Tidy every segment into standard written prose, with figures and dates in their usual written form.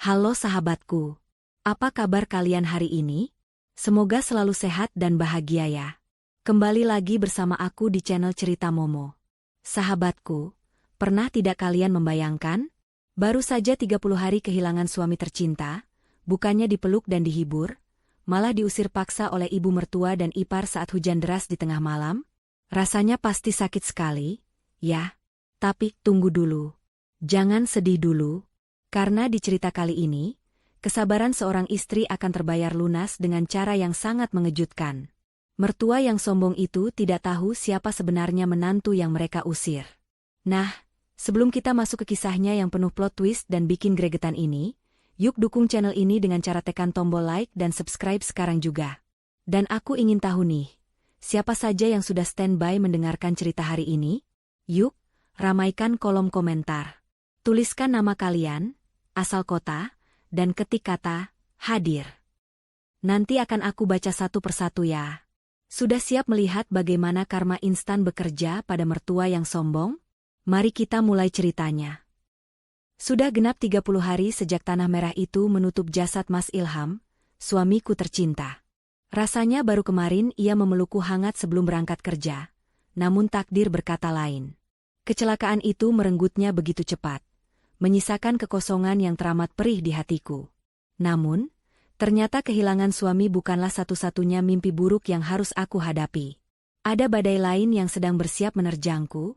Halo sahabatku, apa kabar kalian hari ini? Semoga selalu sehat dan bahagia ya. Kembali lagi bersama aku di channel Cerita Momo. Sahabatku, pernah tidak kalian membayangkan? Baru saja 30 hari kehilangan suami tercinta, bukannya dipeluk dan dihibur, malah diusir paksa oleh ibu mertua dan ipar saat hujan deras di tengah malam? Rasanya pasti sakit sekali, ya. Tapi tunggu dulu. Jangan sedih dulu, karena di cerita kali ini, kesabaran seorang istri akan terbayar lunas dengan cara yang sangat mengejutkan. Mertua yang sombong itu tidak tahu siapa sebenarnya menantu yang mereka usir. Nah, sebelum kita masuk ke kisahnya yang penuh plot twist dan bikin gregetan ini, yuk dukung channel ini dengan cara tekan tombol like dan subscribe sekarang juga. Dan aku ingin tahu nih, siapa saja yang sudah standby mendengarkan cerita hari ini? Yuk, ramaikan kolom komentar. Tuliskan nama kalian, asal kota, dan ketik kata, hadir. Nanti akan aku baca satu persatu ya. Sudah siap melihat bagaimana karma instan bekerja pada mertua yang sombong? Mari kita mulai ceritanya. Sudah genap 30 hari sejak tanah merah itu menutup jasad Mas Ilham, suamiku tercinta. Rasanya baru kemarin ia memelukku hangat sebelum berangkat kerja, namun takdir berkata lain. Kecelakaan itu merenggutnya begitu cepat, menyisakan kekosongan yang teramat perih di hatiku. Namun, ternyata kehilangan suami bukanlah satu-satunya mimpi buruk yang harus aku hadapi. Ada badai lain yang sedang bersiap menerjangku,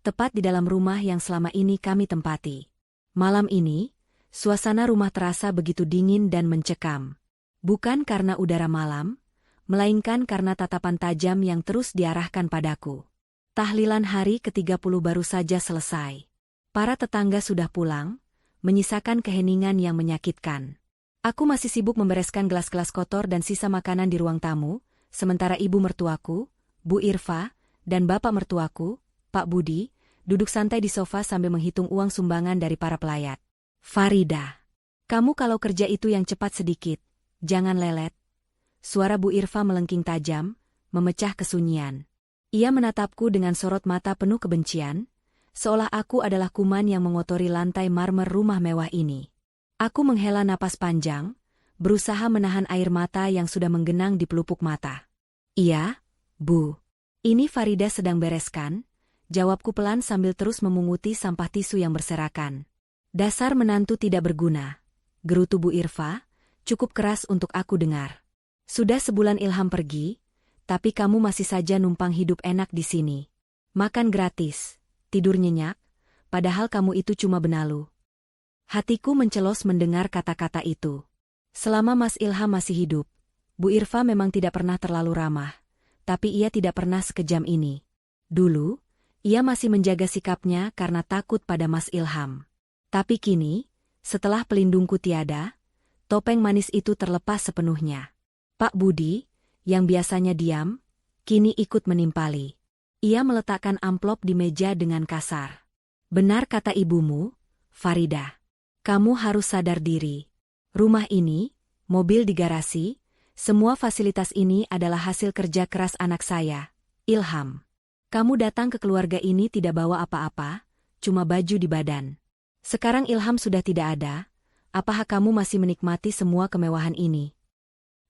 tepat di dalam rumah yang selama ini kami tempati. Malam ini, suasana rumah terasa begitu dingin dan mencekam. Bukan karena udara malam, melainkan karena tatapan tajam yang terus diarahkan padaku. Tahlilan hari ke-30 baru saja selesai. Para tetangga sudah pulang, menyisakan keheningan yang menyakitkan. Aku masih sibuk membereskan gelas-gelas kotor dan sisa makanan di ruang tamu, sementara ibu mertuaku, Bu Irfa, dan bapak mertuaku, Pak Budi, duduk santai di sofa sambil menghitung uang sumbangan dari para pelayat. Farida, kamu kalau kerja itu yang cepat sedikit, jangan lelet. Suara Bu Irfa melengking tajam, memecah kesunyian. Ia menatapku dengan sorot mata penuh kebencian, seolah aku adalah kuman yang mengotori lantai marmer rumah mewah ini. Aku menghela napas panjang, berusaha menahan air mata yang sudah menggenang di pelupuk mata. Iya, Bu. Ini Farida sedang bereskan, jawabku pelan sambil terus memunguti sampah tisu yang berserakan. Dasar menantu tidak berguna, gerutu Bu Irfa, cukup keras untuk aku dengar. Sudah sebulan Ilham pergi, tapi kamu masih saja numpang hidup enak di sini. Makan gratis, tidur nyenyak, padahal kamu itu cuma benalu. Hatiku mencelos mendengar kata-kata itu. Selama Mas Ilham masih hidup, Bu Irfa memang tidak pernah terlalu ramah, tapi ia tidak pernah sekejam ini. Dulu, ia masih menjaga sikapnya karena takut pada Mas Ilham. Tapi kini, setelah pelindungku tiada, topeng manis itu terlepas sepenuhnya. Pak Budi, yang biasanya diam, kini ikut menimpali. Ia meletakkan amplop di meja dengan kasar. Benar kata ibumu, Farida. Kamu harus sadar diri. Rumah ini, mobil di garasi, semua fasilitas ini adalah hasil kerja keras anak saya, Ilham. Kamu datang ke keluarga ini tidak bawa apa-apa, cuma baju di badan. Sekarang Ilham sudah tidak ada, apakah kamu masih menikmati semua kemewahan ini?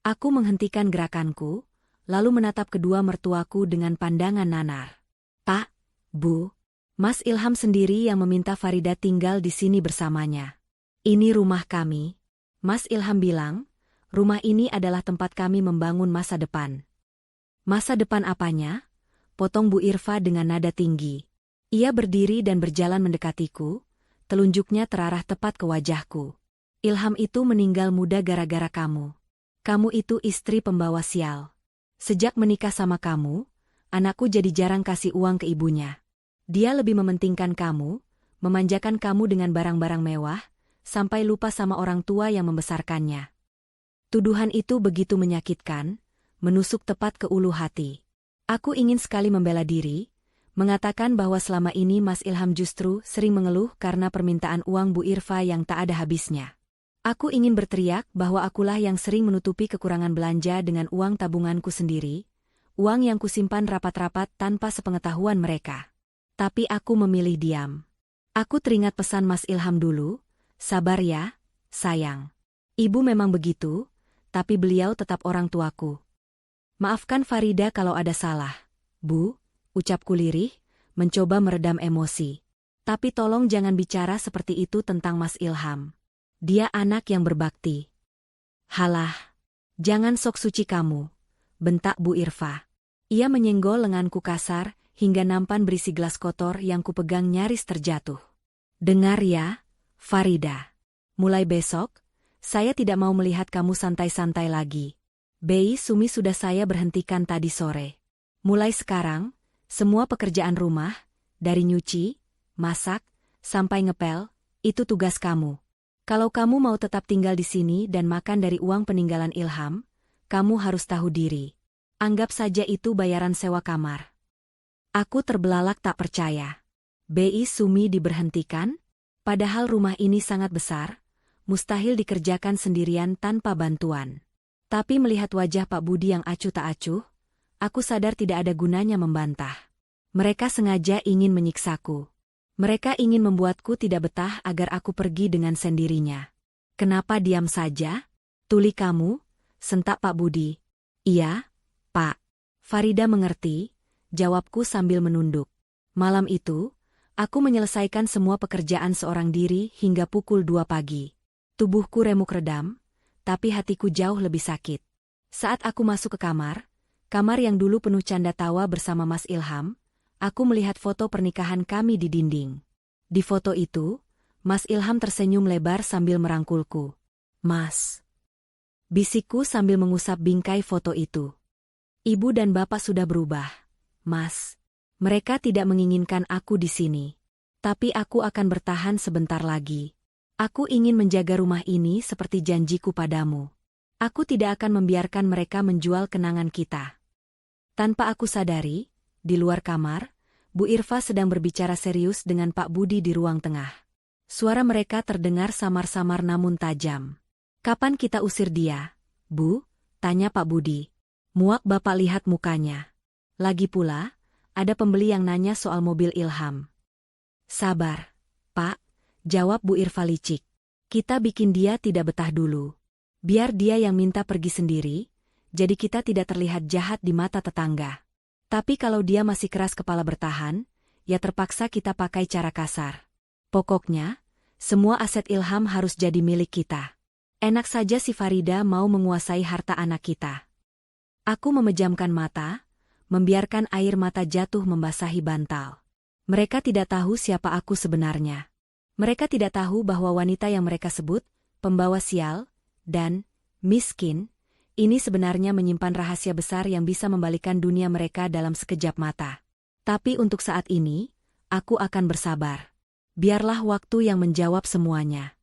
Aku menghentikan gerakanku, lalu menatap kedua mertuaku dengan pandangan nanar. Pak, Bu, Mas Ilham sendiri yang meminta Farida tinggal di sini bersamanya. Ini rumah kami. Mas Ilham bilang, rumah ini adalah tempat kami membangun masa depan. Masa depan apanya? Potong Bu Irfa dengan nada tinggi. Ia berdiri dan berjalan mendekatiku, telunjuknya terarah tepat ke wajahku. Ilham itu meninggal muda gara-gara kamu. Kamu itu istri pembawa sial. Sejak menikah sama kamu, anakku jadi jarang kasih uang ke ibunya. Dia lebih mementingkan kamu, memanjakan kamu dengan barang-barang mewah, sampai lupa sama orang tua yang membesarkannya. Tuduhan itu begitu menyakitkan, menusuk tepat ke ulu hati. Aku ingin sekali membela diri, mengatakan bahwa selama ini Mas Ilham justru sering mengeluh karena permintaan uang Bu Irfa yang tak ada habisnya. Aku ingin berteriak bahwa akulah yang sering menutupi kekurangan belanja dengan uang tabunganku sendiri, uang yang kusimpan rapat-rapat tanpa sepengetahuan mereka. Tapi aku memilih diam. Aku teringat pesan Mas Ilham dulu, sabar ya, sayang. Ibu memang begitu, tapi beliau tetap orang tuaku. Maafkan Farida kalau ada salah, Bu, ucapku lirih, mencoba meredam emosi. Tapi tolong jangan bicara seperti itu tentang Mas Ilham. Dia anak yang berbakti. Halah, jangan sok suci kamu, bentak Bu Irfa. Ia menyenggol lenganku kasar, hingga nampan berisi gelas kotor yang kupegang nyaris terjatuh. Dengar ya, Farida. Mulai besok, saya tidak mau melihat kamu santai-santai lagi. Bei Sumi sudah saya berhentikan tadi sore. Mulai sekarang, semua pekerjaan rumah, dari nyuci, masak, sampai ngepel, itu tugas kamu. Kalau kamu mau tetap tinggal di sini dan makan dari uang peninggalan Ilham, kamu harus tahu diri. Anggap saja itu bayaran sewa kamar. Aku terbelalak tak percaya. Bei Sumi diberhentikan? Padahal rumah ini sangat besar, mustahil dikerjakan sendirian tanpa bantuan. Tapi melihat wajah Pak Budi yang acuh tak acuh, aku sadar tidak ada gunanya membantah. Mereka sengaja ingin menyiksaku. Mereka ingin membuatku tidak betah agar aku pergi dengan sendirinya. Kenapa diam saja? Tuli kamu? Sentak Pak Budi. Iya, Pak. Farida mengerti, jawabku sambil menunduk. Malam itu, aku menyelesaikan semua pekerjaan seorang diri hingga pukul 2 pagi. Tubuhku remuk redam, tapi hatiku jauh lebih sakit. Saat aku masuk ke kamar yang dulu penuh canda tawa bersama Mas Ilham, aku melihat foto pernikahan kami di dinding. Di foto itu, Mas Ilham tersenyum lebar sambil merangkulku. Mas. Bisikku sambil mengusap bingkai foto itu. Ibu dan bapak sudah berubah, Mas. Mereka tidak menginginkan aku di sini. Tapi aku akan bertahan sebentar lagi. Aku ingin menjaga rumah ini seperti janjiku padamu. Aku tidak akan membiarkan mereka menjual kenangan kita. Tanpa aku sadari, di luar kamar, Bu Irfa sedang berbicara serius dengan Pak Budi di ruang tengah. Suara mereka terdengar samar-samar namun tajam. Kapan kita usir dia, Bu? Tanya Pak Budi. Muak bapak lihat mukanya. Lagi pula, ada pembeli yang nanya soal mobil Ilham. Sabar, Pak. Jawab Bu Irfa licik. Kita bikin dia tidak betah dulu. Biar dia yang minta pergi sendiri, jadi kita tidak terlihat jahat di mata tetangga. Tapi kalau dia masih keras kepala bertahan, ya terpaksa kita pakai cara kasar. Pokoknya, semua aset Ilham harus jadi milik kita. Enak saja si Farida mau menguasai harta anak kita. Aku memejamkan mata, membiarkan air mata jatuh membasahi bantal. Mereka tidak tahu siapa aku sebenarnya. Mereka tidak tahu bahwa wanita yang mereka sebut, pembawa sial, dan miskin, ini sebenarnya menyimpan rahasia besar yang bisa membalikkan dunia mereka dalam sekejap mata. Tapi untuk saat ini, aku akan bersabar. Biarlah waktu yang menjawab semuanya.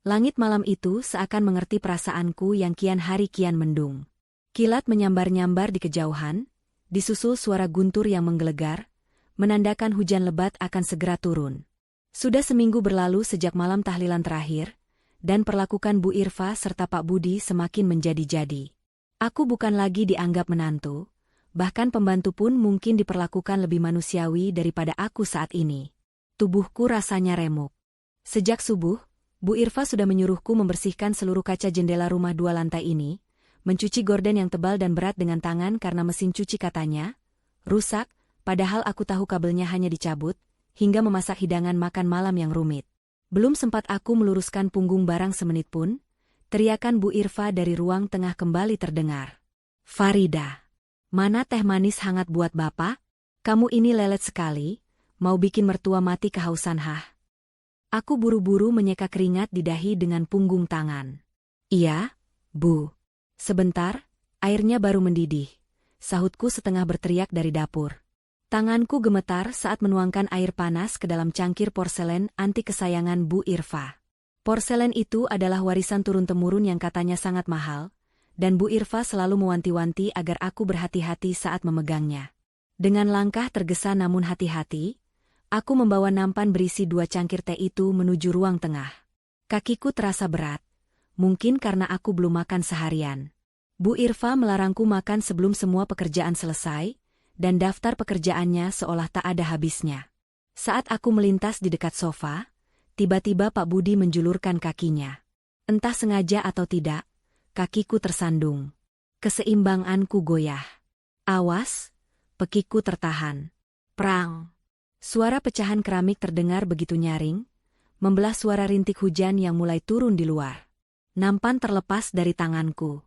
Langit malam itu seakan mengerti perasaanku yang kian hari kian mendung. Kilat menyambar-nyambar di kejauhan, disusul suara guntur yang menggelegar, menandakan hujan lebat akan segera turun. Sudah seminggu berlalu sejak malam tahlilan terakhir, dan perlakukan Bu Irfa serta Pak Budi semakin menjadi-jadi. Aku bukan lagi dianggap menantu, bahkan pembantu pun mungkin diperlakukan lebih manusiawi daripada aku saat ini. Tubuhku rasanya remuk. Sejak subuh, Bu Irfa sudah menyuruhku membersihkan seluruh kaca jendela rumah 2 lantai ini, mencuci gorden yang tebal dan berat dengan tangan karena mesin cuci katanya rusak, padahal aku tahu kabelnya hanya dicabut, hingga memasak hidangan makan malam yang rumit. Belum sempat aku meluruskan punggung barang semenit pun, teriakan Bu Irfa dari ruang tengah kembali terdengar. Farida, mana teh manis hangat buat bapak? Kamu ini lelet sekali, mau bikin mertua mati kehausan hah? Aku buru-buru menyeka keringat di dahi dengan punggung tangan. Iya, Bu. Sebentar, airnya baru mendidih. Sahutku setengah berteriak dari dapur. Tanganku gemetar saat menuangkan air panas ke dalam cangkir porselen antik kesayangan Bu Irfa. Porselen itu adalah warisan turun-temurun yang katanya sangat mahal, dan Bu Irfa selalu mewanti-wanti agar aku berhati-hati saat memegangnya. Dengan langkah tergesa namun hati-hati, aku membawa nampan berisi 2 cangkir teh itu menuju ruang tengah. Kakiku terasa berat, mungkin karena aku belum makan seharian. Bu Irfa melarangku makan sebelum semua pekerjaan selesai, dan daftar pekerjaannya seolah tak ada habisnya. Saat aku melintas di dekat sofa, tiba-tiba Pak Budi menjulurkan kakinya. Entah sengaja atau tidak, kakiku tersandung. Keseimbanganku goyah. Awas, pekiku tertahan. Prang. Suara pecahan keramik terdengar begitu nyaring, membelah suara rintik hujan yang mulai turun di luar. Nampan terlepas dari tanganku.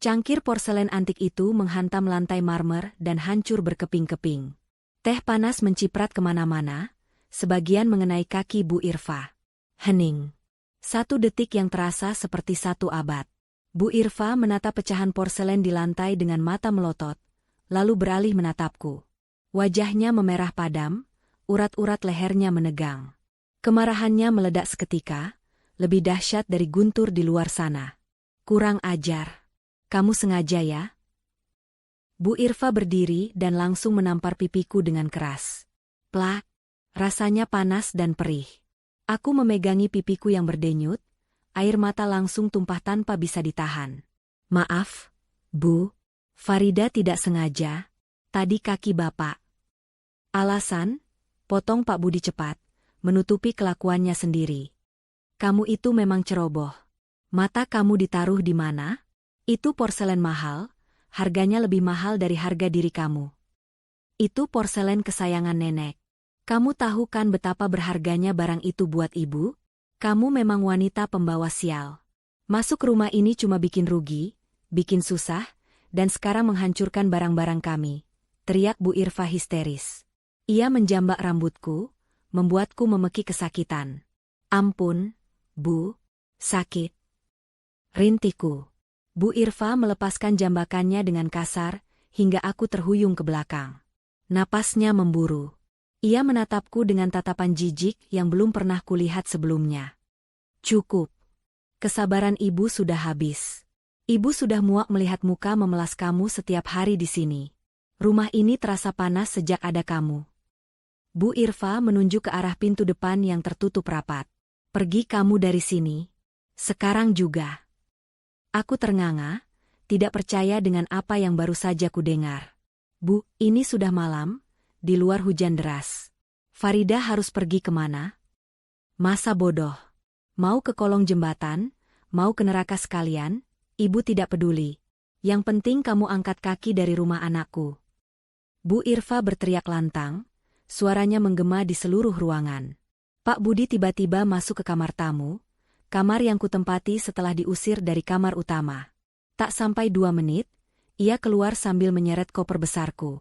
Cangkir porselen antik itu menghantam lantai marmer dan hancur berkeping-keping. Teh panas menciprat kemana-mana, sebagian mengenai kaki Bu Irfa. Hening. 1 detik yang terasa seperti 1 abad. Bu Irfa menatap pecahan porselen di lantai dengan mata melotot, lalu beralih menatapku. Wajahnya memerah padam, urat-urat lehernya menegang. Kemarahannya meledak seketika, lebih dahsyat dari guntur di luar sana. Kurang ajar. Kamu sengaja ya? Bu Irfa berdiri dan langsung menampar pipiku dengan keras. Plak. Rasanya panas dan perih. Aku memegangi pipiku yang berdenyut, air mata langsung tumpah tanpa bisa ditahan. Maaf, Bu. Farida tidak sengaja. Tadi kaki Bapak. Alasan? Potong Pak Budi cepat, menutupi kelakuannya sendiri. Kamu itu memang ceroboh. Mata kamu ditaruh di mana? Itu porselen mahal, harganya lebih mahal dari harga diri kamu. Itu porselen kesayangan nenek. Kamu tahu kan betapa berharganya barang itu buat ibu? Kamu memang wanita pembawa sial. Masuk rumah ini cuma bikin rugi, bikin susah, dan sekarang menghancurkan barang-barang kami, teriak Bu Irfa histeris. Ia menjambak rambutku, membuatku memeki kesakitan. Ampun, Bu, sakit. Rintiku. Bu Irfa melepaskan jambakannya dengan kasar, hingga aku terhuyung ke belakang. Napasnya memburu. Ia menatapku dengan tatapan jijik yang belum pernah kulihat sebelumnya. Cukup. Kesabaran ibu sudah habis. Ibu sudah muak melihat muka memelas kamu setiap hari di sini. Rumah ini terasa panas sejak ada kamu. Bu Irfa menunjuk ke arah pintu depan yang tertutup rapat. Pergi kamu dari sini. Sekarang juga. Aku ternganga, tidak percaya dengan apa yang baru saja kudengar. Bu, ini sudah malam. Di luar hujan deras. Farida harus pergi kemana? Masa bodoh. Mau ke kolong jembatan, mau ke neraka sekalian, ibu tidak peduli. Yang penting kamu angkat kaki dari rumah anakku. Bu Irfa berteriak lantang, suaranya menggema di seluruh ruangan. Pak Budi tiba-tiba masuk ke kamar tamu, kamar yang kutempati setelah diusir dari kamar utama. Tak sampai 2 menit, ia keluar sambil menyeret koper besarku.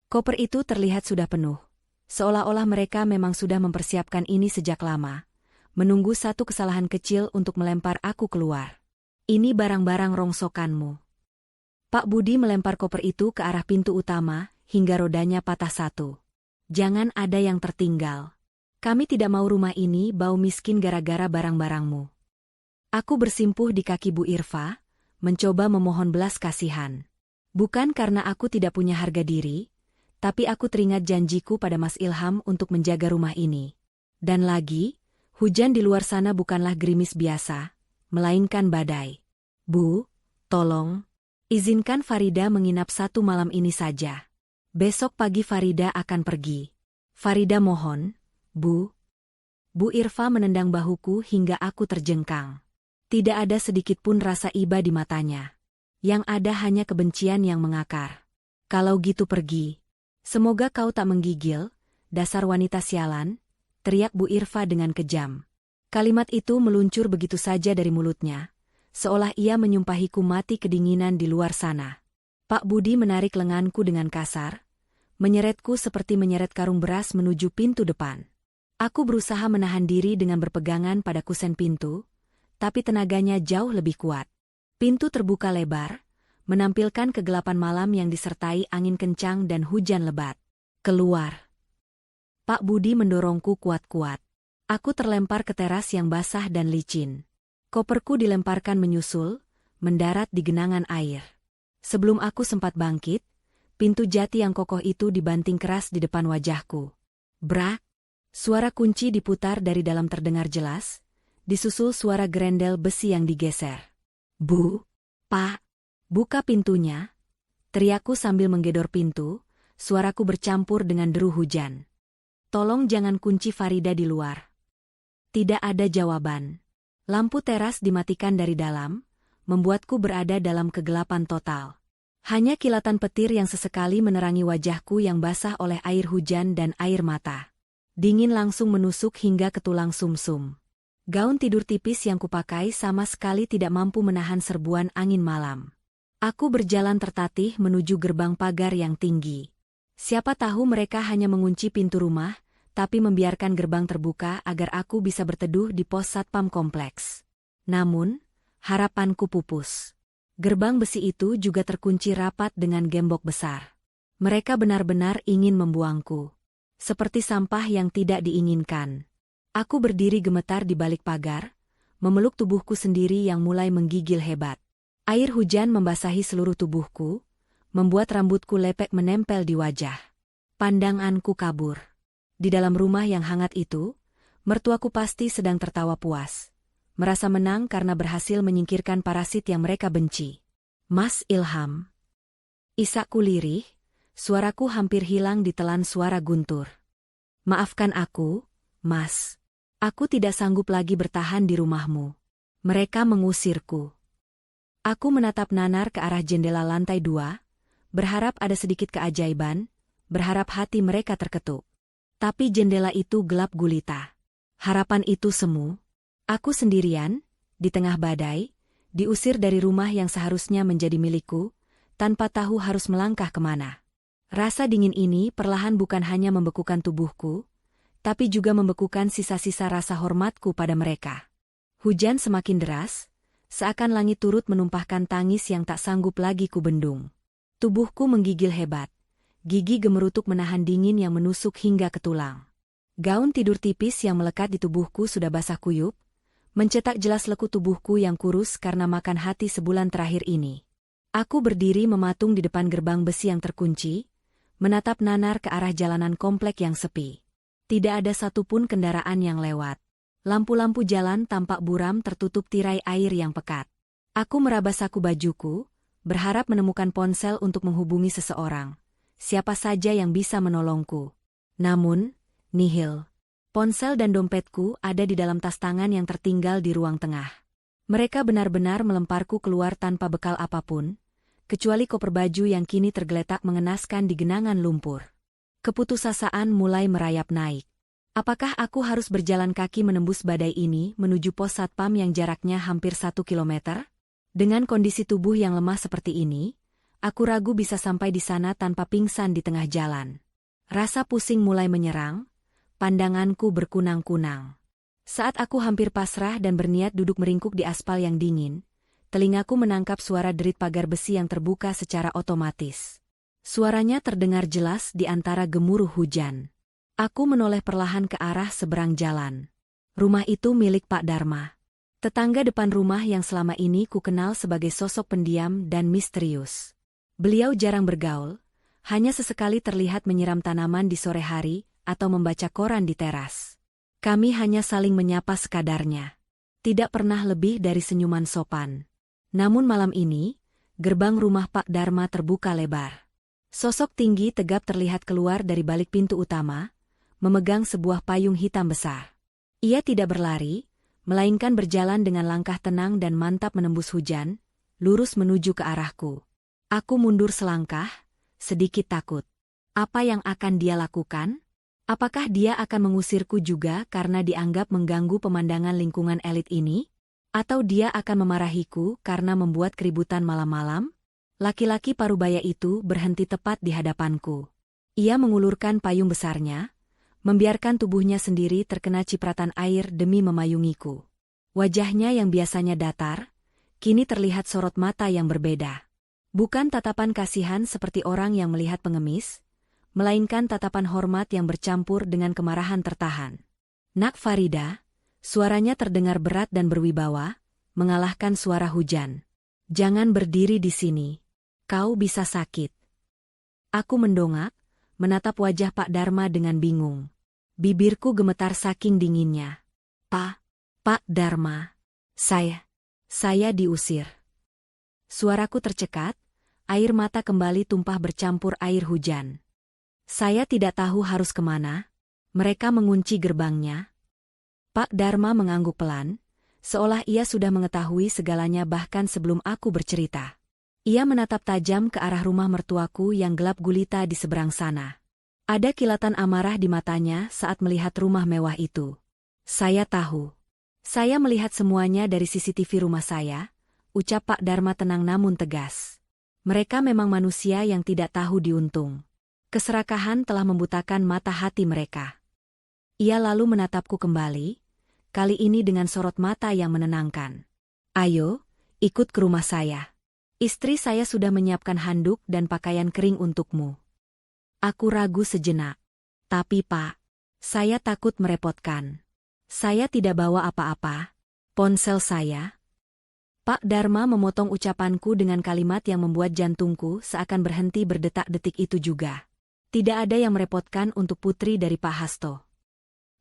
Koper itu terlihat sudah penuh. Seolah-olah mereka memang sudah mempersiapkan ini sejak lama. Menunggu satu kesalahan kecil untuk melempar aku keluar. Ini barang-barang rongsokanmu. Pak Budi melempar koper itu ke arah pintu utama, hingga rodanya patah 1. Jangan ada yang tertinggal. Kami tidak mau rumah ini bau miskin gara-gara barang-barangmu. Aku bersimpuh di kaki Bu Irfa, mencoba memohon belas kasihan. Bukan karena aku tidak punya harga diri, tapi aku teringat janjiku pada Mas Ilham untuk menjaga rumah ini. Dan lagi, hujan di luar sana bukanlah gerimis biasa, melainkan badai. Bu, tolong, izinkan Farida menginap 1 malam ini saja. Besok pagi Farida akan pergi. Farida mohon, Bu. Bu Irfa menendang bahuku hingga aku terjengkang. Tidak ada sedikit pun rasa iba di matanya. Yang ada hanya kebencian yang mengakar. Kalau gitu pergi. Semoga kau tak menggigil, dasar wanita sialan, teriak Bu Irfa dengan kejam. Kalimat itu meluncur begitu saja dari mulutnya, seolah ia menyumpahiku mati kedinginan di luar sana. Pak Budi menarik lenganku dengan kasar, menyeretku seperti menyeret karung beras menuju pintu depan. Aku berusaha menahan diri dengan berpegangan pada kusen pintu, tapi tenaganya jauh lebih kuat. Pintu terbuka lebar, menampilkan kegelapan malam yang disertai angin kencang dan hujan lebat. Keluar. Pak Budi mendorongku kuat-kuat. Aku terlempar ke teras yang basah dan licin. Koperku dilemparkan menyusul, mendarat di genangan air. Sebelum aku sempat bangkit, pintu jati yang kokoh itu dibanting keras di depan wajahku. Brak! Suara kunci diputar dari dalam terdengar jelas, disusul suara gerendel besi yang digeser. Bu, Pak! Buka pintunya, teriakku sambil menggedor pintu, suaraku bercampur dengan deru hujan. Tolong jangan kunci Farida di luar. Tidak ada jawaban. Lampu teras dimatikan dari dalam, membuatku berada dalam kegelapan total. Hanya kilatan petir yang sesekali menerangi wajahku yang basah oleh air hujan dan air mata. Dingin langsung menusuk hingga ke tulang sumsum. Gaun tidur tipis yang kupakai sama sekali tidak mampu menahan serbuan angin malam. Aku berjalan tertatih menuju gerbang pagar yang tinggi. Siapa tahu mereka hanya mengunci pintu rumah, tapi membiarkan gerbang terbuka agar aku bisa berteduh di pos satpam kompleks. Namun, harapanku pupus. Gerbang besi itu juga terkunci rapat dengan gembok besar. Mereka benar-benar ingin membuangku. Seperti sampah yang tidak diinginkan. Aku berdiri gemetar di balik pagar, memeluk tubuhku sendiri yang mulai menggigil hebat. Air hujan membasahi seluruh tubuhku, membuat rambutku lepek menempel di wajah. Pandanganku kabur. Di dalam rumah yang hangat itu, mertuaku pasti sedang tertawa puas. Merasa menang karena berhasil menyingkirkan parasit yang mereka benci. Mas Ilham. Isakku lirih, suaraku hampir hilang ditelan suara guntur. Maafkan aku, Mas. Aku tidak sanggup lagi bertahan di rumahmu. Mereka mengusirku. Aku menatap nanar ke arah jendela lantai 2, berharap ada sedikit keajaiban, berharap hati mereka terketuk. Tapi jendela itu gelap gulita. Harapan itu semu. Aku sendirian, di tengah badai, diusir dari rumah yang seharusnya menjadi milikku, tanpa tahu harus melangkah kemana. Rasa dingin ini perlahan bukan hanya membekukan tubuhku, tapi juga membekukan sisa-sisa rasa hormatku pada mereka. Hujan semakin deras, seakan langit turut menumpahkan tangis yang tak sanggup lagi kubendung. Tubuhku menggigil hebat. Gigi gemerutuk menahan dingin yang menusuk hingga ke tulang. Gaun tidur tipis yang melekat di tubuhku sudah basah kuyup, mencetak jelas lekuk tubuhku yang kurus karena makan hati sebulan terakhir ini. Aku berdiri mematung di depan gerbang besi yang terkunci, menatap nanar ke arah jalanan komplek yang sepi. Tidak ada satupun kendaraan yang lewat. Lampu-lampu jalan tampak buram tertutup tirai air yang pekat. Aku meraba saku bajuku, berharap menemukan ponsel untuk menghubungi seseorang. Siapa saja yang bisa menolongku. Namun, nihil. Ponsel dan dompetku ada di dalam tas tangan yang tertinggal di ruang tengah. Mereka benar-benar melemparku keluar tanpa bekal apapun, kecuali koper baju yang kini tergeletak mengenaskan di genangan lumpur. Keputusasaan mulai merayap naik. Apakah aku harus berjalan kaki menembus badai ini menuju pos satpam yang jaraknya hampir 1 kilometer? Dengan kondisi tubuh yang lemah seperti ini, aku ragu bisa sampai di sana tanpa pingsan di tengah jalan. Rasa pusing mulai menyerang, pandanganku berkunang-kunang. Saat aku hampir pasrah dan berniat duduk meringkuk di aspal yang dingin, telingaku menangkap suara derit pagar besi yang terbuka secara otomatis. Suaranya terdengar jelas di antara gemuruh hujan. Aku menoleh perlahan ke arah seberang jalan. Rumah itu milik Pak Dharma. Tetangga depan rumah yang selama ini ku kenal sebagai sosok pendiam dan misterius. Beliau jarang bergaul, hanya sesekali terlihat menyiram tanaman di sore hari atau membaca koran di teras. Kami hanya saling menyapa sekadarnya. Tidak pernah lebih dari senyuman sopan. Namun malam ini, gerbang rumah Pak Dharma terbuka lebar. Sosok tinggi tegap terlihat keluar dari balik pintu utama, memegang sebuah payung hitam besar. Ia tidak berlari, melainkan berjalan dengan langkah tenang dan mantap menembus hujan, lurus menuju ke arahku. Aku mundur selangkah, sedikit takut. Apa yang akan dia lakukan? Apakah dia akan mengusirku juga karena dianggap mengganggu pemandangan lingkungan elit ini? Atau dia akan memarahiku karena membuat keributan malam-malam? Laki-laki parubaya itu berhenti tepat di hadapanku. Ia mengulurkan payung besarnya, membiarkan tubuhnya sendiri terkena cipratan air demi memayungiku. Wajahnya yang biasanya datar, kini terlihat sorot mata yang berbeda. Bukan tatapan kasihan seperti orang yang melihat pengemis, melainkan tatapan hormat yang bercampur dengan kemarahan tertahan. Nak Farida, suaranya terdengar berat dan berwibawa, mengalahkan suara hujan. Jangan berdiri di sini. Kau bisa sakit. Aku mendongak, menatap wajah Pak Dharma dengan bingung. Bibirku gemetar saking dinginnya. Pak Dharma. Saya diusir. Suaraku tercekat, air mata kembali tumpah bercampur air hujan. Saya tidak tahu harus kemana. Mereka mengunci gerbangnya. Pak Dharma mengangguk pelan, seolah ia sudah mengetahui segalanya bahkan sebelum aku bercerita. Ia menatap tajam ke arah rumah mertuaku yang gelap gulita di seberang sana. Ada kilatan amarah di matanya saat melihat rumah mewah itu. Saya tahu. Saya melihat semuanya dari CCTV rumah saya, ucap Pak Dharma tenang namun tegas. Mereka memang manusia yang tidak tahu diuntung. Keserakahan telah membutakan mata hati mereka. Ia lalu menatapku kembali, kali ini dengan sorot mata yang menenangkan. Ayo, ikut ke rumah saya. Istri saya sudah menyiapkan handuk dan pakaian kering untukmu. Aku ragu sejenak. Tapi Pak, saya takut merepotkan. Saya tidak bawa apa-apa. Ponsel saya. Pak Dharma memotong ucapanku dengan kalimat yang membuat jantungku seakan berhenti berdetak-detik itu juga. Tidak ada yang merepotkan untuk putri dari Pak Hasto.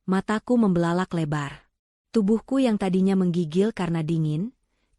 Mataku membelalak lebar. Tubuhku yang tadinya menggigil karena dingin,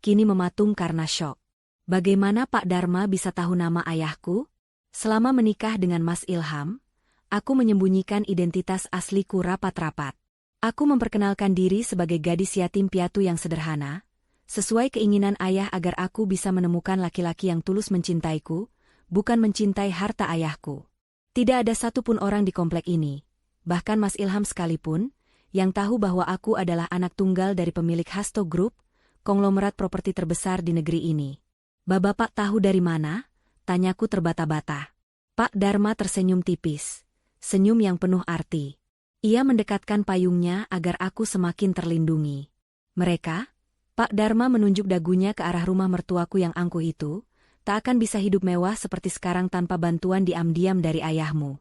kini mematung karena syok. Bagaimana Pak Dharma bisa tahu nama ayahku? Selama menikah dengan Mas Ilham, aku menyembunyikan identitas asliku rapat-rapat. Aku memperkenalkan diri sebagai gadis yatim piatu yang sederhana, sesuai keinginan ayah agar aku bisa menemukan laki-laki yang tulus mencintaiku, bukan mencintai harta ayahku. Tidak ada satupun orang di komplek ini, bahkan Mas Ilham sekalipun, yang tahu bahwa aku adalah anak tunggal dari pemilik Hasto Group, konglomerat properti terbesar di negeri ini. Bapak tahu dari mana? Tanyaku terbata-bata. Pak Dharma tersenyum tipis, senyum yang penuh arti. Ia mendekatkan payungnya agar aku semakin terlindungi. Mereka, Pak Dharma menunjuk dagunya ke arah rumah mertuaku yang angkuh itu, tak akan bisa hidup mewah seperti sekarang tanpa bantuan diam-diam dari ayahmu.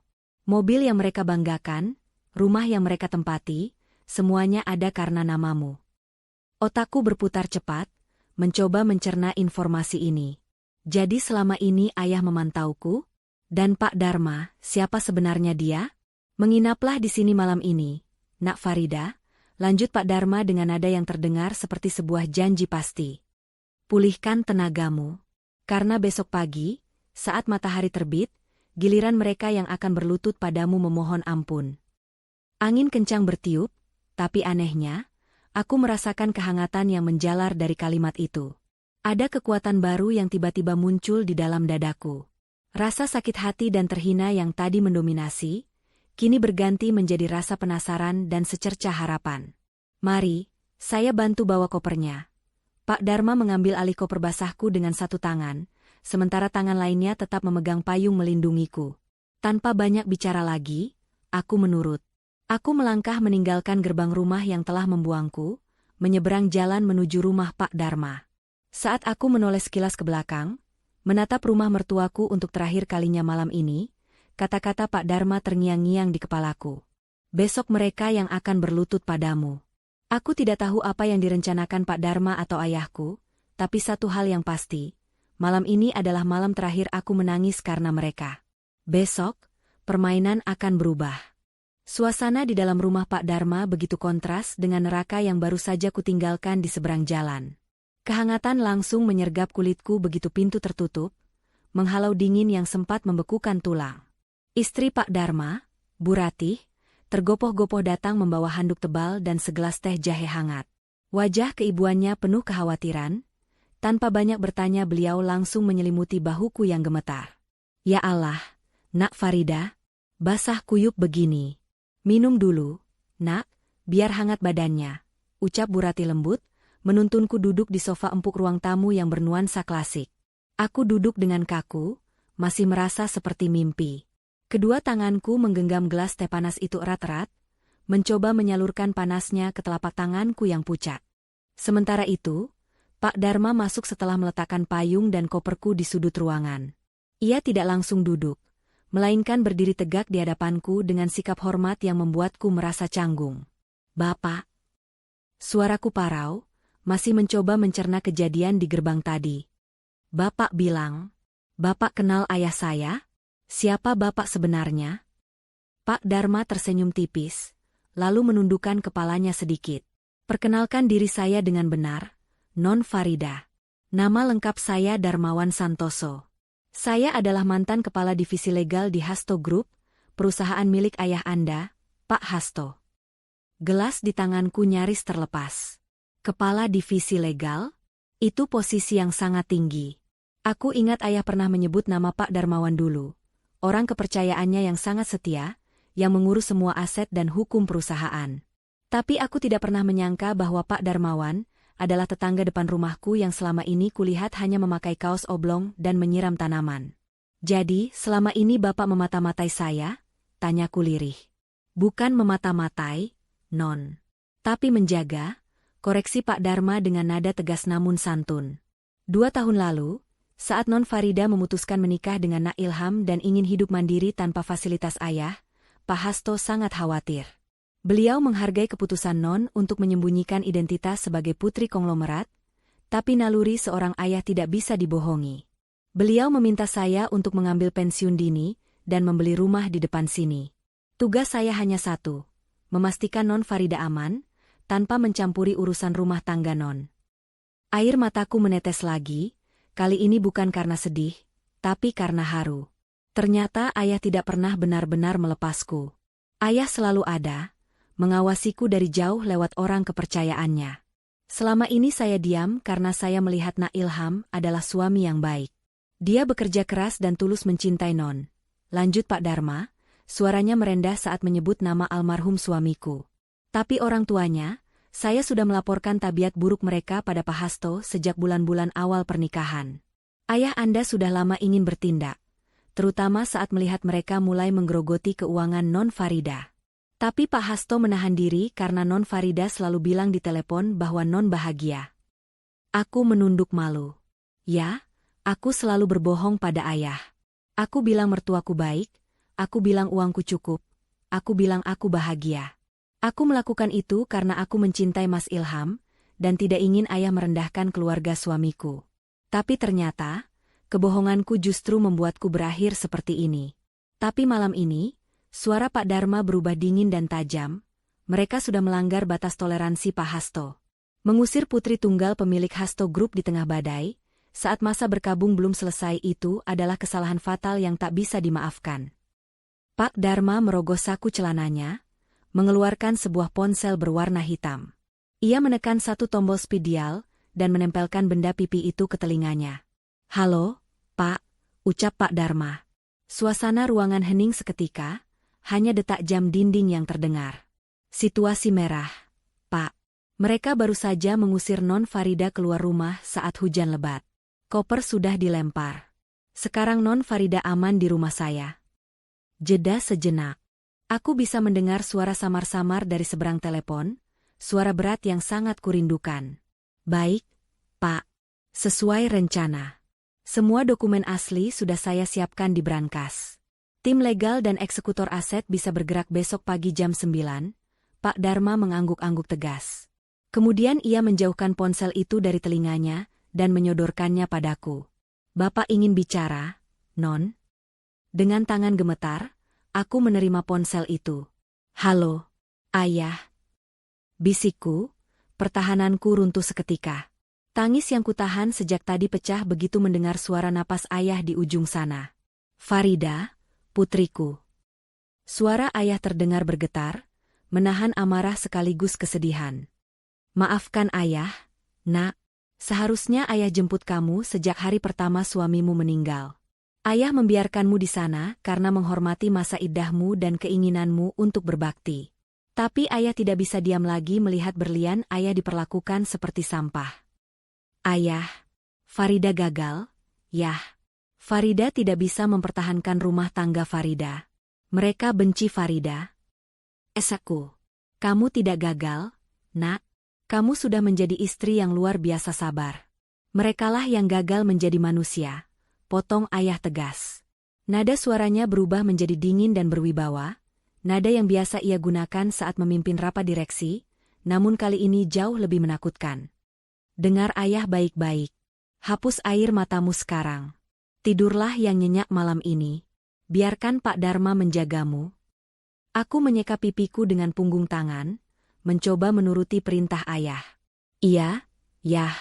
Mobil yang mereka banggakan, rumah yang mereka tempati, semuanya ada karena namamu. Otakku berputar cepat, mencoba mencerna informasi ini. Jadi selama ini ayah memantauku? Dan Pak Dharma, siapa sebenarnya dia? Menginaplah di sini malam ini, Nak Farida, lanjut Pak Dharma dengan nada yang terdengar seperti sebuah janji pasti. Pulihkan tenagamu. Karena besok pagi, saat matahari terbit, giliran mereka yang akan berlutut padamu memohon ampun. Angin kencang bertiup, tapi anehnya, aku merasakan kehangatan yang menjalar dari kalimat itu. Ada kekuatan baru yang tiba-tiba muncul di dalam dadaku. Rasa sakit hati dan terhina yang tadi mendominasi, kini berganti menjadi rasa penasaran dan secercah harapan. Mari, saya bantu bawa kopernya. Pak Dharma mengambil alih koper basahku dengan satu tangan, sementara tangan lainnya tetap memegang payung melindungiku. Tanpa banyak bicara lagi, aku menurut. Aku melangkah meninggalkan gerbang rumah yang telah membuangku, menyeberang jalan menuju rumah Pak Dharma. Saat aku menoleh sekilas ke belakang, menatap rumah mertuaku untuk terakhir kalinya malam ini, kata-kata Pak Dharma terngiang-ngiang di kepalaku. Besok mereka yang akan berlutut padamu. Aku tidak tahu apa yang direncanakan Pak Dharma atau ayahku, tapi satu hal yang pasti, malam ini adalah malam terakhir aku menangis karena mereka. Besok, permainan akan berubah. Suasana di dalam rumah Pak Dharma begitu kontras dengan neraka yang baru saja kutinggalkan di seberang jalan. Kehangatan langsung menyergap kulitku begitu pintu tertutup, menghalau dingin yang sempat membekukan tulang. Istri Pak Dharma, Bu Ratih, tergopoh-gopoh datang membawa handuk tebal dan segelas teh jahe hangat. Wajah keibuannya penuh kekhawatiran. Tanpa banyak bertanya beliau langsung menyelimuti bahuku yang gemetar. Ya Allah, Nak Farida, basah kuyup begini. Minum dulu, Nak, biar hangat badannya, ucap Bu Ratih lembut, menuntunku duduk di sofa empuk ruang tamu yang bernuansa klasik. Aku duduk dengan kaku, masih merasa seperti mimpi. Kedua tanganku menggenggam gelas teh panas itu erat-erat, mencoba menyalurkan panasnya ke telapak tanganku yang pucat. Sementara itu, Pak Dharma masuk setelah meletakkan payung dan koperku di sudut ruangan. Ia tidak langsung duduk, melainkan berdiri tegak di hadapanku dengan sikap hormat yang membuatku merasa canggung. Bapak. Suaraku parau, masih mencoba mencerna kejadian di gerbang tadi. Bapak bilang, Bapak kenal ayah saya? Siapa Bapak sebenarnya? Pak Dharma tersenyum tipis, lalu menundukkan kepalanya sedikit. Perkenalkan diri saya dengan benar, Non Farida. Nama lengkap saya Darmawan Santoso. Saya adalah mantan kepala divisi legal di Hasto Group, perusahaan milik ayah Anda, Pak Hasto. Gelas di tanganku nyaris terlepas. Kepala Divisi Legal? Itu posisi yang sangat tinggi. Aku ingat ayah pernah menyebut nama Pak Darmawan dulu. Orang kepercayaannya yang sangat setia, yang mengurus semua aset dan hukum perusahaan. Tapi aku tidak pernah menyangka bahwa Pak Darmawan adalah tetangga depan rumahku yang selama ini kulihat hanya memakai kaos oblong dan menyiram tanaman. Jadi, selama ini Bapak memata-matai saya? Tanyaku lirih. Bukan memata-matai, Non. Tapi menjaga, koreksi Pak Darma dengan nada tegas namun santun. 2 tahun lalu, saat Non Farida memutuskan menikah dengan Nak Ilham dan ingin hidup mandiri tanpa fasilitas ayah, Pak Hasto sangat khawatir. Beliau menghargai keputusan Non untuk menyembunyikan identitas sebagai putri konglomerat, tapi naluri seorang ayah tidak bisa dibohongi. Beliau meminta saya untuk mengambil pensiun dini dan membeli rumah di depan sini. Tugas saya hanya satu, memastikan Non Farida aman, tanpa mencampuri urusan rumah tangga Non. Air mataku menetes lagi, kali ini bukan karena sedih, tapi karena haru. Ternyata ayah tidak pernah benar-benar melepasku. Ayah selalu ada, mengawasiku dari jauh lewat orang kepercayaannya. Selama ini saya diam karena saya melihat Nak Ilham adalah suami yang baik. Dia bekerja keras dan tulus mencintai Non. Lanjut Pak Darma, suaranya merendah saat menyebut nama almarhum suamiku. Tapi orang tuanya, saya sudah melaporkan tabiat buruk mereka pada Pak Hasto sejak bulan-bulan awal pernikahan. Ayah Anda sudah lama ingin bertindak, terutama saat melihat mereka mulai menggerogoti keuangan Non Farida. Tapi Pak Hasto menahan diri karena Non Farida selalu bilang di telepon bahwa Non bahagia. Aku menunduk malu. Ya, aku selalu berbohong pada ayah. Aku bilang mertuaku baik, aku bilang uangku cukup, aku bilang aku bahagia. Aku melakukan itu karena aku mencintai Mas Ilham, dan tidak ingin ayah merendahkan keluarga suamiku. Tapi ternyata, kebohonganku justru membuatku berakhir seperti ini. Tapi malam ini, suara Pak Darma berubah dingin dan tajam. Mereka sudah melanggar batas toleransi Pak Hasto. Mengusir putri tunggal pemilik Hasto Group di tengah badai, saat masa berkabung belum selesai itu adalah kesalahan fatal yang tak bisa dimaafkan. Pak Darma merogoh saku celananya, mengeluarkan sebuah ponsel berwarna hitam. Ia menekan satu tombol speed dial, dan menempelkan benda pipi itu ke telinganya. Halo, Pak, ucap Pak Darma. Suasana ruangan hening seketika, hanya detak jam dinding yang terdengar. Situasi merah, Pak. Mereka baru saja mengusir Non Farida keluar rumah saat hujan lebat. Koper sudah dilempar. Sekarang Non Farida aman di rumah saya. Jeda sejenak. Aku bisa mendengar suara samar-samar dari seberang telepon, suara berat yang sangat kurindukan. Baik, Pak. Sesuai rencana. Semua dokumen asli sudah saya siapkan di brankas. Tim legal dan eksekutor aset bisa bergerak besok pagi jam 9, Pak Darma mengangguk-angguk tegas. Kemudian ia menjauhkan ponsel itu dari telinganya dan menyodorkannya padaku. Bapak ingin bicara, Non? Dengan tangan gemetar, aku menerima ponsel itu. Halo, Ayah. Bisikku, pertahananku runtuh seketika. Tangis yang kutahan sejak tadi pecah begitu mendengar suara napas ayah di ujung sana. Farida, putriku. Suara ayah terdengar bergetar, menahan amarah sekaligus kesedihan. Maafkan ayah, Nak. Seharusnya ayah jemput kamu sejak hari pertama suamimu meninggal. Ayah membiarkanmu di sana karena menghormati masa iddahmu dan keinginanmu untuk berbakti. Tapi ayah tidak bisa diam lagi melihat berlian ayah diperlakukan seperti sampah. Ayah, Farida gagal, Yah. Farida tidak bisa mempertahankan rumah tangga Farida. Mereka benci Farida. Esaku, kamu tidak gagal, Nak. Kamu sudah menjadi istri yang luar biasa sabar. Merekalah yang gagal menjadi manusia. Potong ayah tegas. Nada suaranya berubah menjadi dingin dan berwibawa, nada yang biasa ia gunakan saat memimpin rapat direksi, namun kali ini jauh lebih menakutkan. Dengar ayah baik-baik. Hapus air matamu sekarang. Tidurlah yang nyenyak malam ini. Biarkan Pak Darma menjagamu. Aku menyeka pipiku dengan punggung tangan, mencoba menuruti perintah ayah. Iya, Yah.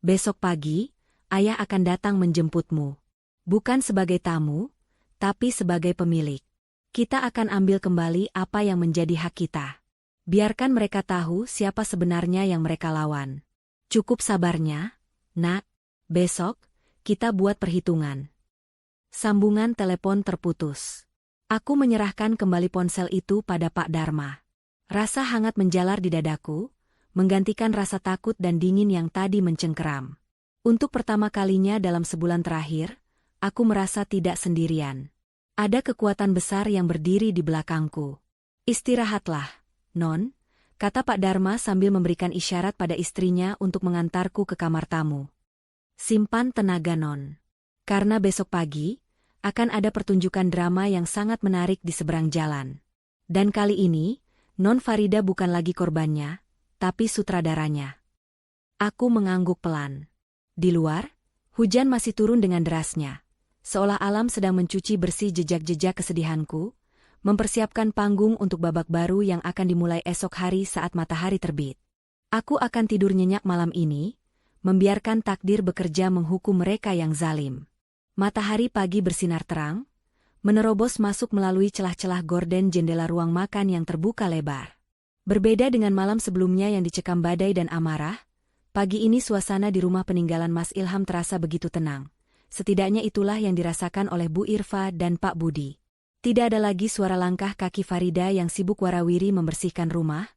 Besok pagi, ayah akan datang menjemputmu. Bukan sebagai tamu, tapi sebagai pemilik. Kita akan ambil kembali apa yang menjadi hak kita. Biarkan mereka tahu siapa sebenarnya yang mereka lawan. Cukup sabarnya, nak. Besok, kita buat perhitungan. Sambungan telepon terputus. Aku menyerahkan kembali ponsel itu pada Pak Dharma. Rasa hangat menjalar di dadaku, menggantikan rasa takut dan dingin yang tadi mencengkeram. Untuk pertama kalinya dalam sebulan terakhir, aku merasa tidak sendirian. Ada kekuatan besar yang berdiri di belakangku. Istirahatlah, Non, kata Pak Dharma sambil memberikan isyarat pada istrinya untuk mengantarku ke kamar tamu. Simpan tenaga, Non. Karena besok pagi, akan ada pertunjukan drama yang sangat menarik di seberang jalan. Dan kali ini, Non Farida bukan lagi korbannya, tapi sutradaranya. Aku mengangguk pelan. Di luar, hujan masih turun dengan derasnya. Seolah alam sedang mencuci bersih jejak-jejak kesedihanku, mempersiapkan panggung untuk babak baru yang akan dimulai esok hari saat matahari terbit. Aku akan tidur nyenyak malam ini, membiarkan takdir bekerja menghukum mereka yang zalim. Matahari pagi bersinar terang, menerobos masuk melalui celah-celah gorden jendela ruang makan yang terbuka lebar. Berbeda dengan malam sebelumnya yang dicekam badai dan amarah, pagi ini suasana di rumah peninggalan Mas Ilham terasa begitu tenang. Setidaknya itulah yang dirasakan oleh Bu Irfa dan Pak Budi. Tidak ada lagi suara langkah kaki Farida yang sibuk warawiri membersihkan rumah.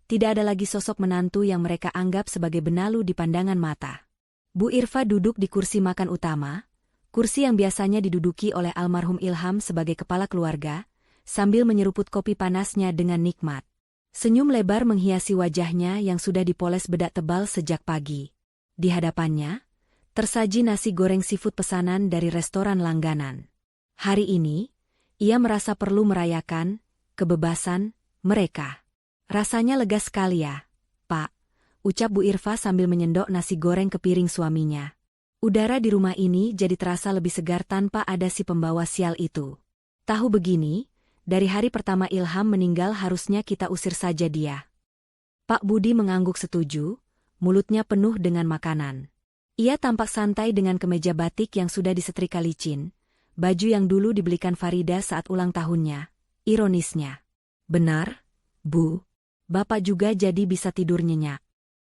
Tidak ada lagi sosok menantu yang mereka anggap sebagai benalu di pandangan mata. Bu Irfa duduk di kursi makan utama, kursi yang biasanya diduduki oleh almarhum Ilham sebagai kepala keluarga, sambil menyeruput kopi panasnya dengan nikmat. Senyum lebar menghiasi wajahnya yang sudah dipoles bedak tebal sejak pagi. Di hadapannya, tersaji nasi goreng seafood pesanan dari restoran langganan. Hari ini, ia merasa perlu merayakan kebebasan mereka. Rasanya lega sekali ya, Pak, ucap Bu Irfa sambil menyendok nasi goreng ke piring suaminya. Udara di rumah ini jadi terasa lebih segar tanpa ada si pembawa sial itu. Tahu begini, dari hari pertama Ilham meninggal harusnya kita usir saja dia. Pak Budi mengangguk setuju, mulutnya penuh dengan makanan. Ia tampak santai dengan kemeja batik yang sudah disetrika licin, baju yang dulu dibelikan Farida saat ulang tahunnya. Ironisnya. Benar, Bu. Bapak juga jadi bisa tidur nyenyak.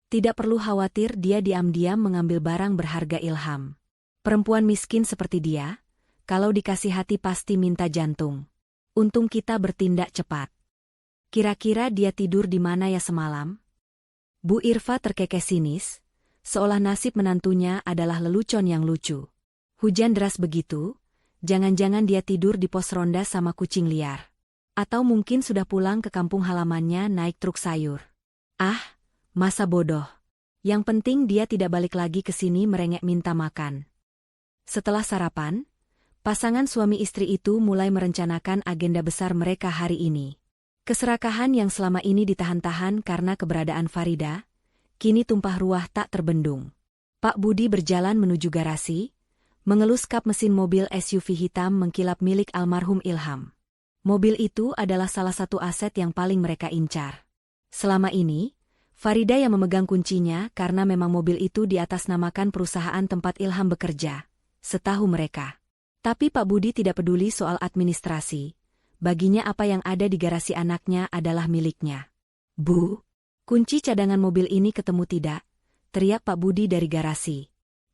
Tidak perlu khawatir dia diam-diam mengambil barang berharga Ilham. Perempuan miskin seperti dia, kalau dikasih hati pasti minta jantung. Untung kita bertindak cepat. Kira-kira dia tidur di mana ya semalam? Bu Irfa terkekeh sinis, seolah nasib menantunya adalah lelucon yang lucu. Hujan deras begitu, jangan-jangan dia tidur di pos ronda sama kucing liar. Atau mungkin sudah pulang ke kampung halamannya naik truk sayur. Ah, masa bodoh. Yang penting dia tidak balik lagi ke sini merengek minta makan. Setelah sarapan, pasangan suami istri itu mulai merencanakan agenda besar mereka hari ini. Keserakahan yang selama ini ditahan-tahan karena keberadaan Farida, kini tumpah ruah tak terbendung. Pak Budi berjalan menuju garasi, mengelus kap mesin mobil SUV hitam mengkilap milik almarhum Ilham. Mobil itu adalah salah satu aset yang paling mereka incar. Selama ini, Farida yang memegang kuncinya karena memang mobil itu diatasnamakan perusahaan tempat Ilham bekerja, setahu mereka. Tapi Pak Budi tidak peduli soal administrasi. Baginya apa yang ada di garasi anaknya adalah miliknya. Bu, kunci cadangan mobil ini ketemu tidak? Teriak Pak Budi dari garasi.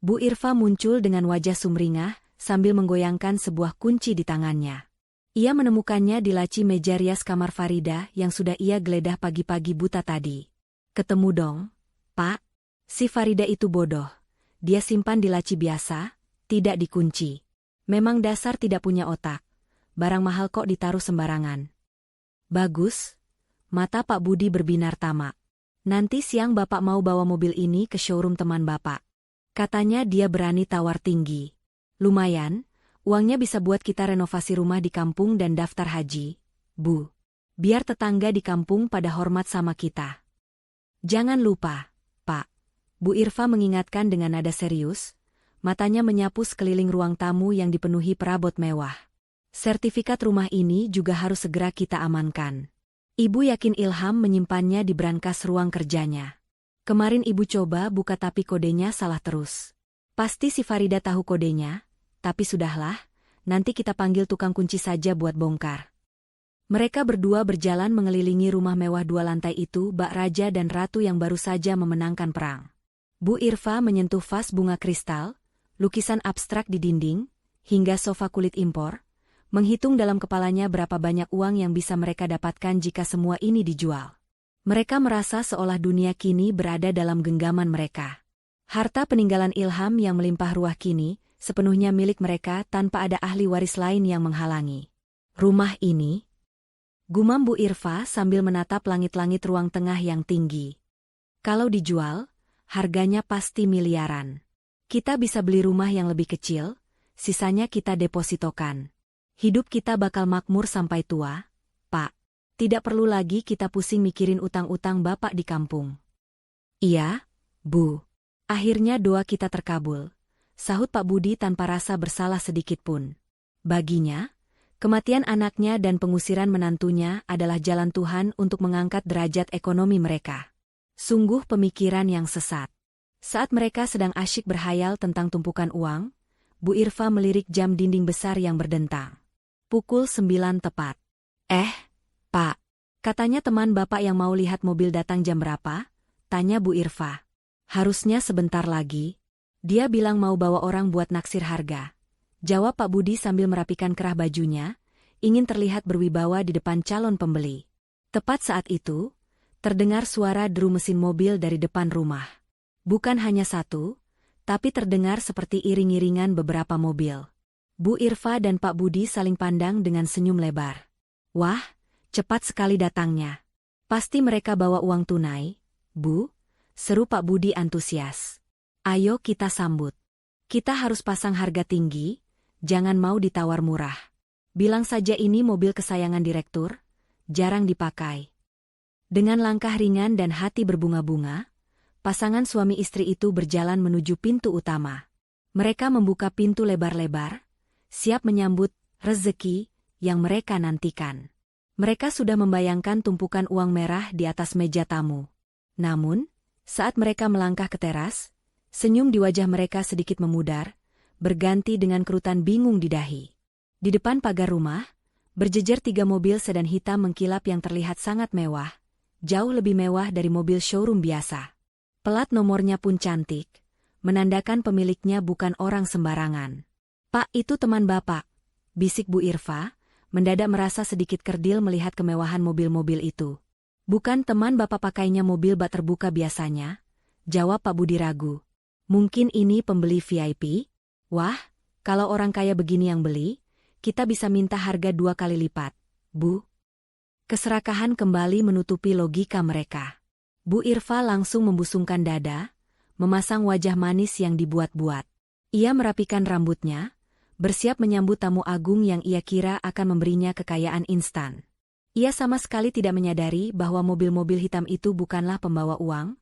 Bu Irfa muncul dengan wajah sumringah sambil menggoyangkan sebuah kunci di tangannya. Ia menemukannya di laci meja rias kamar Farida yang sudah ia geledah pagi-pagi buta tadi. Ketemu dong, Pak. Si Farida itu bodoh. Dia simpan di laci biasa, tidak dikunci. Memang dasar tidak punya otak. Barang mahal kok ditaruh sembarangan. Bagus. Mata Pak Budi berbinar tamak. Nanti siang Bapak mau bawa mobil ini ke showroom teman Bapak. Katanya dia berani tawar tinggi. Lumayan, uangnya bisa buat kita renovasi rumah di kampung dan daftar haji, Bu. Biar tetangga di kampung pada hormat sama kita. Jangan lupa, Pak. Bu Irfa mengingatkan dengan nada serius, matanya menyapu sekeliling ruang tamu yang dipenuhi perabot mewah. Sertifikat rumah ini juga harus segera kita amankan. Ibu yakin Ilham menyimpannya di brankas ruang kerjanya. Kemarin ibu coba buka tapi kodenya salah terus. Pasti si Farida tahu kodenya, tapi sudahlah, nanti kita panggil tukang kunci saja buat bongkar. Mereka berdua berjalan mengelilingi rumah mewah 2 lantai itu bak raja dan ratu yang baru saja memenangkan perang. Bu Irfa menyentuh vas bunga kristal, lukisan abstrak di dinding, hingga sofa kulit impor, menghitung dalam kepalanya berapa banyak uang yang bisa mereka dapatkan jika semua ini dijual. Mereka merasa seolah dunia kini berada dalam genggaman mereka. Harta peninggalan Ilham yang melimpah ruah kini, sepenuhnya milik mereka tanpa ada ahli waris lain yang menghalangi. Rumah ini, gumam Bu Irfa sambil menatap langit-langit ruang tengah yang tinggi. Kalau dijual, harganya pasti miliaran. Kita bisa beli rumah yang lebih kecil, sisanya kita depositokan. Hidup kita bakal makmur sampai tua, Pak. Tidak perlu lagi kita pusing mikirin utang-utang Bapak di kampung. Iya, Bu. Akhirnya doa kita terkabul, sahut Pak Budi tanpa rasa bersalah sedikitpun. Baginya, kematian anaknya dan pengusiran menantunya adalah jalan Tuhan untuk mengangkat derajat ekonomi mereka. Sungguh pemikiran yang sesat. Saat mereka sedang asyik berhayal tentang tumpukan uang, Bu Irfa melirik jam dinding besar yang berdentang. Pukul 9 tepat. Pak, katanya teman Bapak yang mau lihat mobil datang jam berapa? Tanya Bu Irfa. Harusnya sebentar lagi. Dia bilang mau bawa orang buat naksir harga. Jawab Pak Budi sambil merapikan kerah bajunya, ingin terlihat berwibawa di depan calon pembeli. Tepat saat itu, terdengar suara deru mesin mobil dari depan rumah. Bukan hanya satu, tapi terdengar seperti iring-iringan beberapa mobil. Bu Irfa dan Pak Budi saling pandang dengan senyum lebar. Wah, cepat sekali datangnya. Pasti mereka bawa uang tunai, Bu, seru Pak Budi antusias. Ayo kita sambut. Kita harus pasang harga tinggi, jangan mau ditawar murah. Bilang saja ini mobil kesayangan direktur, jarang dipakai. Dengan langkah ringan dan hati berbunga-bunga, pasangan suami istri itu berjalan menuju pintu utama. Mereka membuka pintu lebar-lebar, siap menyambut rezeki yang mereka nantikan. Mereka sudah membayangkan tumpukan uang merah di atas meja tamu. Namun, saat mereka melangkah ke teras, senyum di wajah mereka sedikit memudar, berganti dengan kerutan bingung di dahi. Di depan pagar rumah, berjejer 3 mobil sedan hitam mengkilap yang terlihat sangat mewah, jauh lebih mewah dari mobil showroom biasa. Pelat nomornya pun cantik, menandakan pemiliknya bukan orang sembarangan. Pak, itu teman Bapak, bisik Bu Irfa, mendadak merasa sedikit kerdil melihat kemewahan mobil-mobil itu. Bukan teman Bapak pakainya mobil bak terbuka biasanya, jawab Pak Budi ragu. Mungkin ini pembeli VIP? Wah, kalau orang kaya begini yang beli, kita bisa minta harga 2 kali lipat, Bu. Keserakahan kembali menutupi logika mereka. Bu Irfa langsung membusungkan dada, memasang wajah manis yang dibuat-buat. Ia merapikan rambutnya, bersiap menyambut tamu agung yang ia kira akan memberinya kekayaan instan. Ia sama sekali tidak menyadari bahwa mobil-mobil hitam itu bukanlah pembawa uang,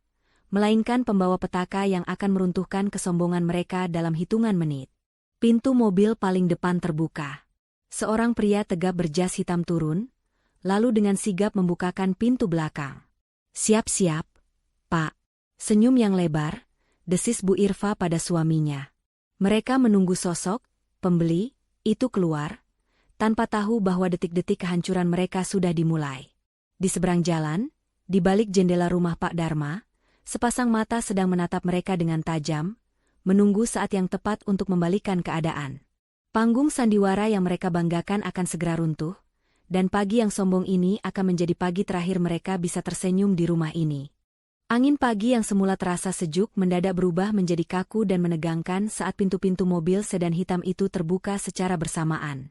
melainkan pembawa petaka yang akan meruntuhkan kesombongan mereka dalam hitungan menit. Pintu mobil paling depan terbuka. Seorang pria tegap berjas hitam turun, lalu dengan sigap membukakan pintu belakang. Siap-siap, Pak. Senyum yang lebar, desis Bu Irfa pada suaminya. Mereka menunggu sosok pembeli itu keluar, tanpa tahu bahwa detik-detik kehancuran mereka sudah dimulai. Di seberang jalan, di balik jendela rumah Pak Dharma, sepasang mata sedang menatap mereka dengan tajam, menunggu saat yang tepat untuk membalikkan keadaan. Panggung sandiwara yang mereka banggakan akan segera runtuh, dan pagi yang sombong ini akan menjadi pagi terakhir mereka bisa tersenyum di rumah ini. Angin pagi yang semula terasa sejuk mendadak berubah menjadi kaku dan menegangkan saat pintu-pintu mobil sedan hitam itu terbuka secara bersamaan.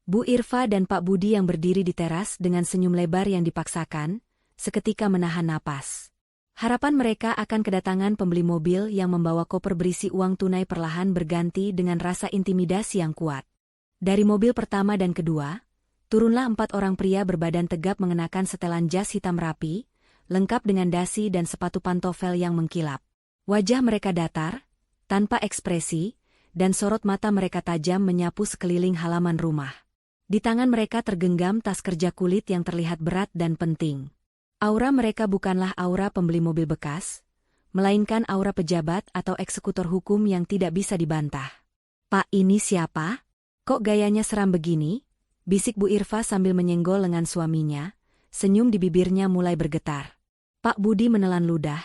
Bu Irfa dan Pak Budi yang berdiri di teras dengan senyum lebar yang dipaksakan, seketika menahan napas. Harapan mereka akan kedatangan pembeli mobil yang membawa koper berisi uang tunai perlahan berganti dengan rasa intimidasi yang kuat. Dari mobil pertama dan kedua, turunlah 4 orang pria berbadan tegap mengenakan setelan jas hitam rapi, lengkap dengan dasi dan sepatu pantofel yang mengkilap. Wajah mereka datar, tanpa ekspresi, dan sorot mata mereka tajam menyapu sekeliling halaman rumah. Di tangan mereka tergenggam tas kerja kulit yang terlihat berat dan penting. Aura mereka bukanlah aura pembeli mobil bekas, melainkan aura pejabat atau eksekutor hukum yang tidak bisa dibantah. Pak, ini siapa? Kok gayanya seram begini? bisik Bu Irfa sambil menyenggol lengan suaminya, senyum di bibirnya mulai bergetar. Pak Budi menelan ludah,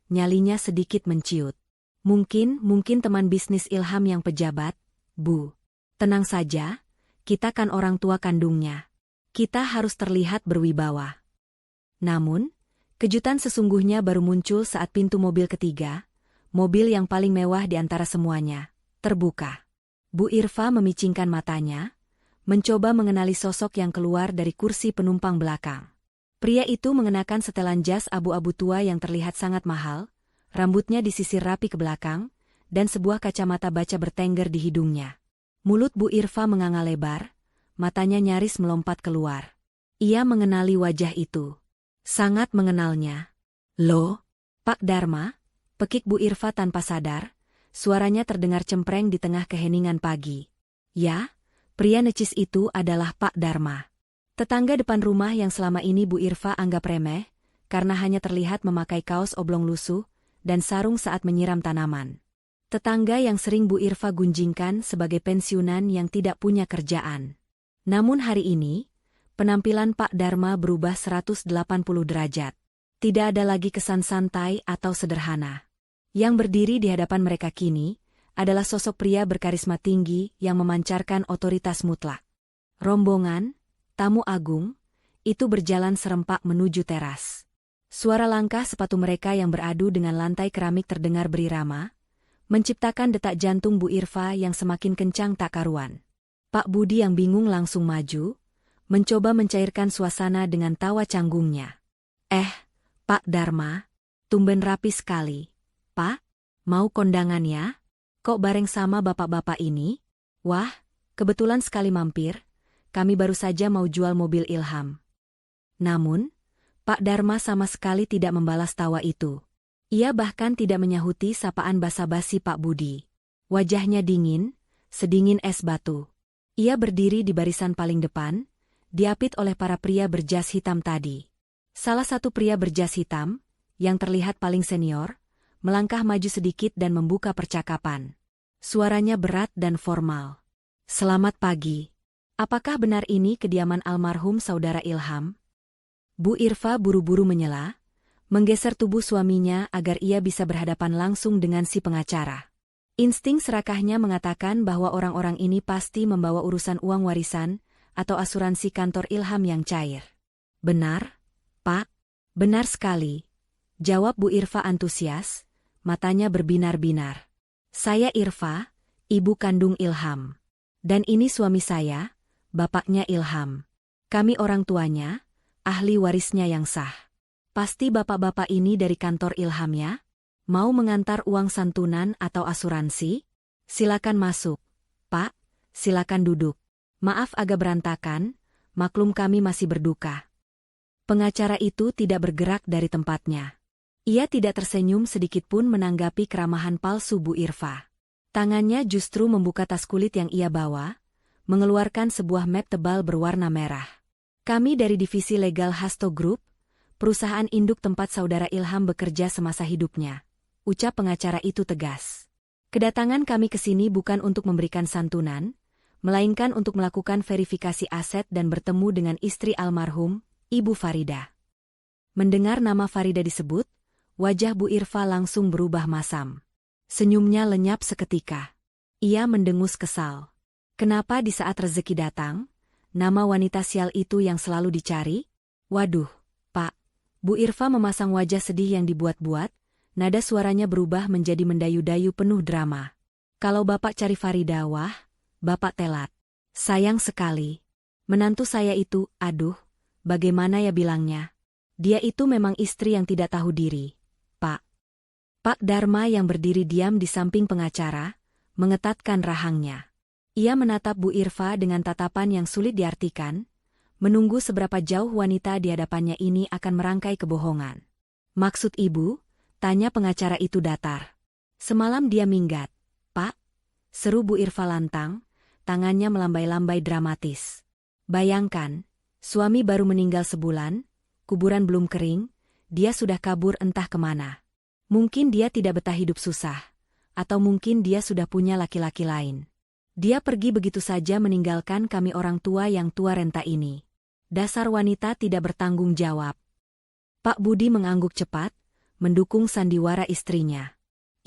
nyalinya sedikit menciut. Mungkin teman bisnis Ilham yang pejabat, Bu. Tenang saja, kita kan orang tua kandungnya. Kita harus terlihat berwibawa. Namun, kejutan sesungguhnya baru muncul saat pintu mobil ketiga, mobil yang paling mewah di antara semuanya, terbuka. Bu Irfa memicingkan matanya, mencoba mengenali sosok yang keluar dari kursi penumpang belakang. Pria itu mengenakan setelan jas abu-abu tua yang terlihat sangat mahal, rambutnya disisir rapi ke belakang, dan sebuah kacamata baca bertengger di hidungnya. Mulut Bu Irfa menganga lebar, matanya nyaris melompat keluar. Ia mengenali wajah itu. Sangat mengenalnya. Loh, Pak Dharma, pekik Bu Irfa tanpa sadar, suaranya terdengar cempreng di tengah keheningan pagi. Ya, pria necis itu adalah Pak Dharma. Tetangga depan rumah yang selama ini Bu Irfa anggap remeh, karena hanya terlihat memakai kaos oblong lusuh dan sarung saat menyiram tanaman. Tetangga yang sering Bu Irfa gunjingkan sebagai pensiunan yang tidak punya kerjaan. Namun hari ini, penampilan Pak Dharma berubah 180 derajat. Tidak ada lagi kesan santai atau sederhana. Yang berdiri di hadapan mereka kini adalah sosok pria berkarisma tinggi yang memancarkan otoritas mutlak. Rombongan, tamu agung, itu berjalan serempak menuju teras. Suara langkah sepatu mereka yang beradu dengan lantai keramik terdengar berirama, menciptakan detak jantung Bu Irfa yang semakin kencang tak karuan. Pak Budi yang bingung langsung maju, mencoba mencairkan suasana dengan tawa canggungnya. Pak Dharma, tumben rapi sekali. Pak, mau kondangan ya? Kok bareng sama bapak-bapak ini? Wah, kebetulan sekali mampir. Kami baru saja mau jual mobil Ilham. Namun, Pak Dharma sama sekali tidak membalas tawa itu. Ia bahkan tidak menyahuti sapaan basa-basi Pak Budi. Wajahnya dingin, sedingin es batu. Ia berdiri di barisan paling depan, diapit oleh para pria berjas hitam tadi. Salah satu pria berjas hitam, yang terlihat paling senior, melangkah maju sedikit dan membuka percakapan. Suaranya berat dan formal. Selamat pagi. Apakah benar ini kediaman almarhum saudara Ilham? Bu Irfa buru-buru menyela, menggeser tubuh suaminya agar ia bisa berhadapan langsung dengan si pengacara. Insting serakahnya mengatakan bahwa orang-orang ini pasti membawa urusan uang warisan atau asuransi kantor Ilham yang cair. Benar, Pak? Benar sekali, jawab Bu Irfa antusias, matanya berbinar-binar. Saya Irfa, ibu kandung Ilham. Dan ini suami saya, bapaknya Ilham. Kami orang tuanya, ahli warisnya yang sah. Pasti bapak-bapak ini dari kantor Ilham ya? Mau mengantar uang santunan atau asuransi? Silakan masuk. Pak, silakan duduk. Maaf agak berantakan, maklum kami masih berduka. Pengacara itu tidak bergerak dari tempatnya. Ia tidak tersenyum sedikitpun menanggapi keramahan palsu Bu Irfa. Tangannya justru membuka tas kulit yang ia bawa, mengeluarkan sebuah map tebal berwarna merah. Kami dari divisi legal Hasto Group, perusahaan induk tempat saudara Ilham bekerja semasa hidupnya, ucap pengacara itu tegas. Kedatangan kami ke sini bukan untuk memberikan santunan, melainkan untuk melakukan verifikasi aset dan bertemu dengan istri almarhum, Ibu Farida. Mendengar nama Farida disebut, wajah Bu Irfa langsung berubah masam. Senyumnya lenyap seketika. Ia mendengus kesal. Kenapa di saat rezeki datang, nama wanita sial itu yang selalu dicari? Waduh, Pak. Bu Irfa memasang wajah sedih yang dibuat-buat, nada suaranya berubah menjadi mendayu-dayu penuh drama. Kalau Bapak cari Farida, wah, Bapak telat. Sayang sekali. Menantu saya itu, aduh, bagaimana ya bilangnya? Dia itu memang istri yang tidak tahu diri, Pak. Pak Dharma yang berdiri diam di samping pengacara, mengetatkan rahangnya. Ia menatap Bu Irfa dengan tatapan yang sulit diartikan, menunggu seberapa jauh wanita di hadapannya ini akan merangkai kebohongan. Maksud ibu? Tanya pengacara itu datar. Semalam dia minggat, Pak? Seru Bu Irfa lantang, tangannya melambai-lambai dramatis. Bayangkan, suami baru meninggal sebulan, kuburan belum kering, dia sudah kabur entah kemana. Mungkin dia tidak betah hidup susah, atau mungkin dia sudah punya laki-laki lain. Dia pergi begitu saja meninggalkan kami orang tua yang tua renta ini. Dasar wanita tidak bertanggung jawab. Pak Budi mengangguk cepat, mendukung sandiwara istrinya.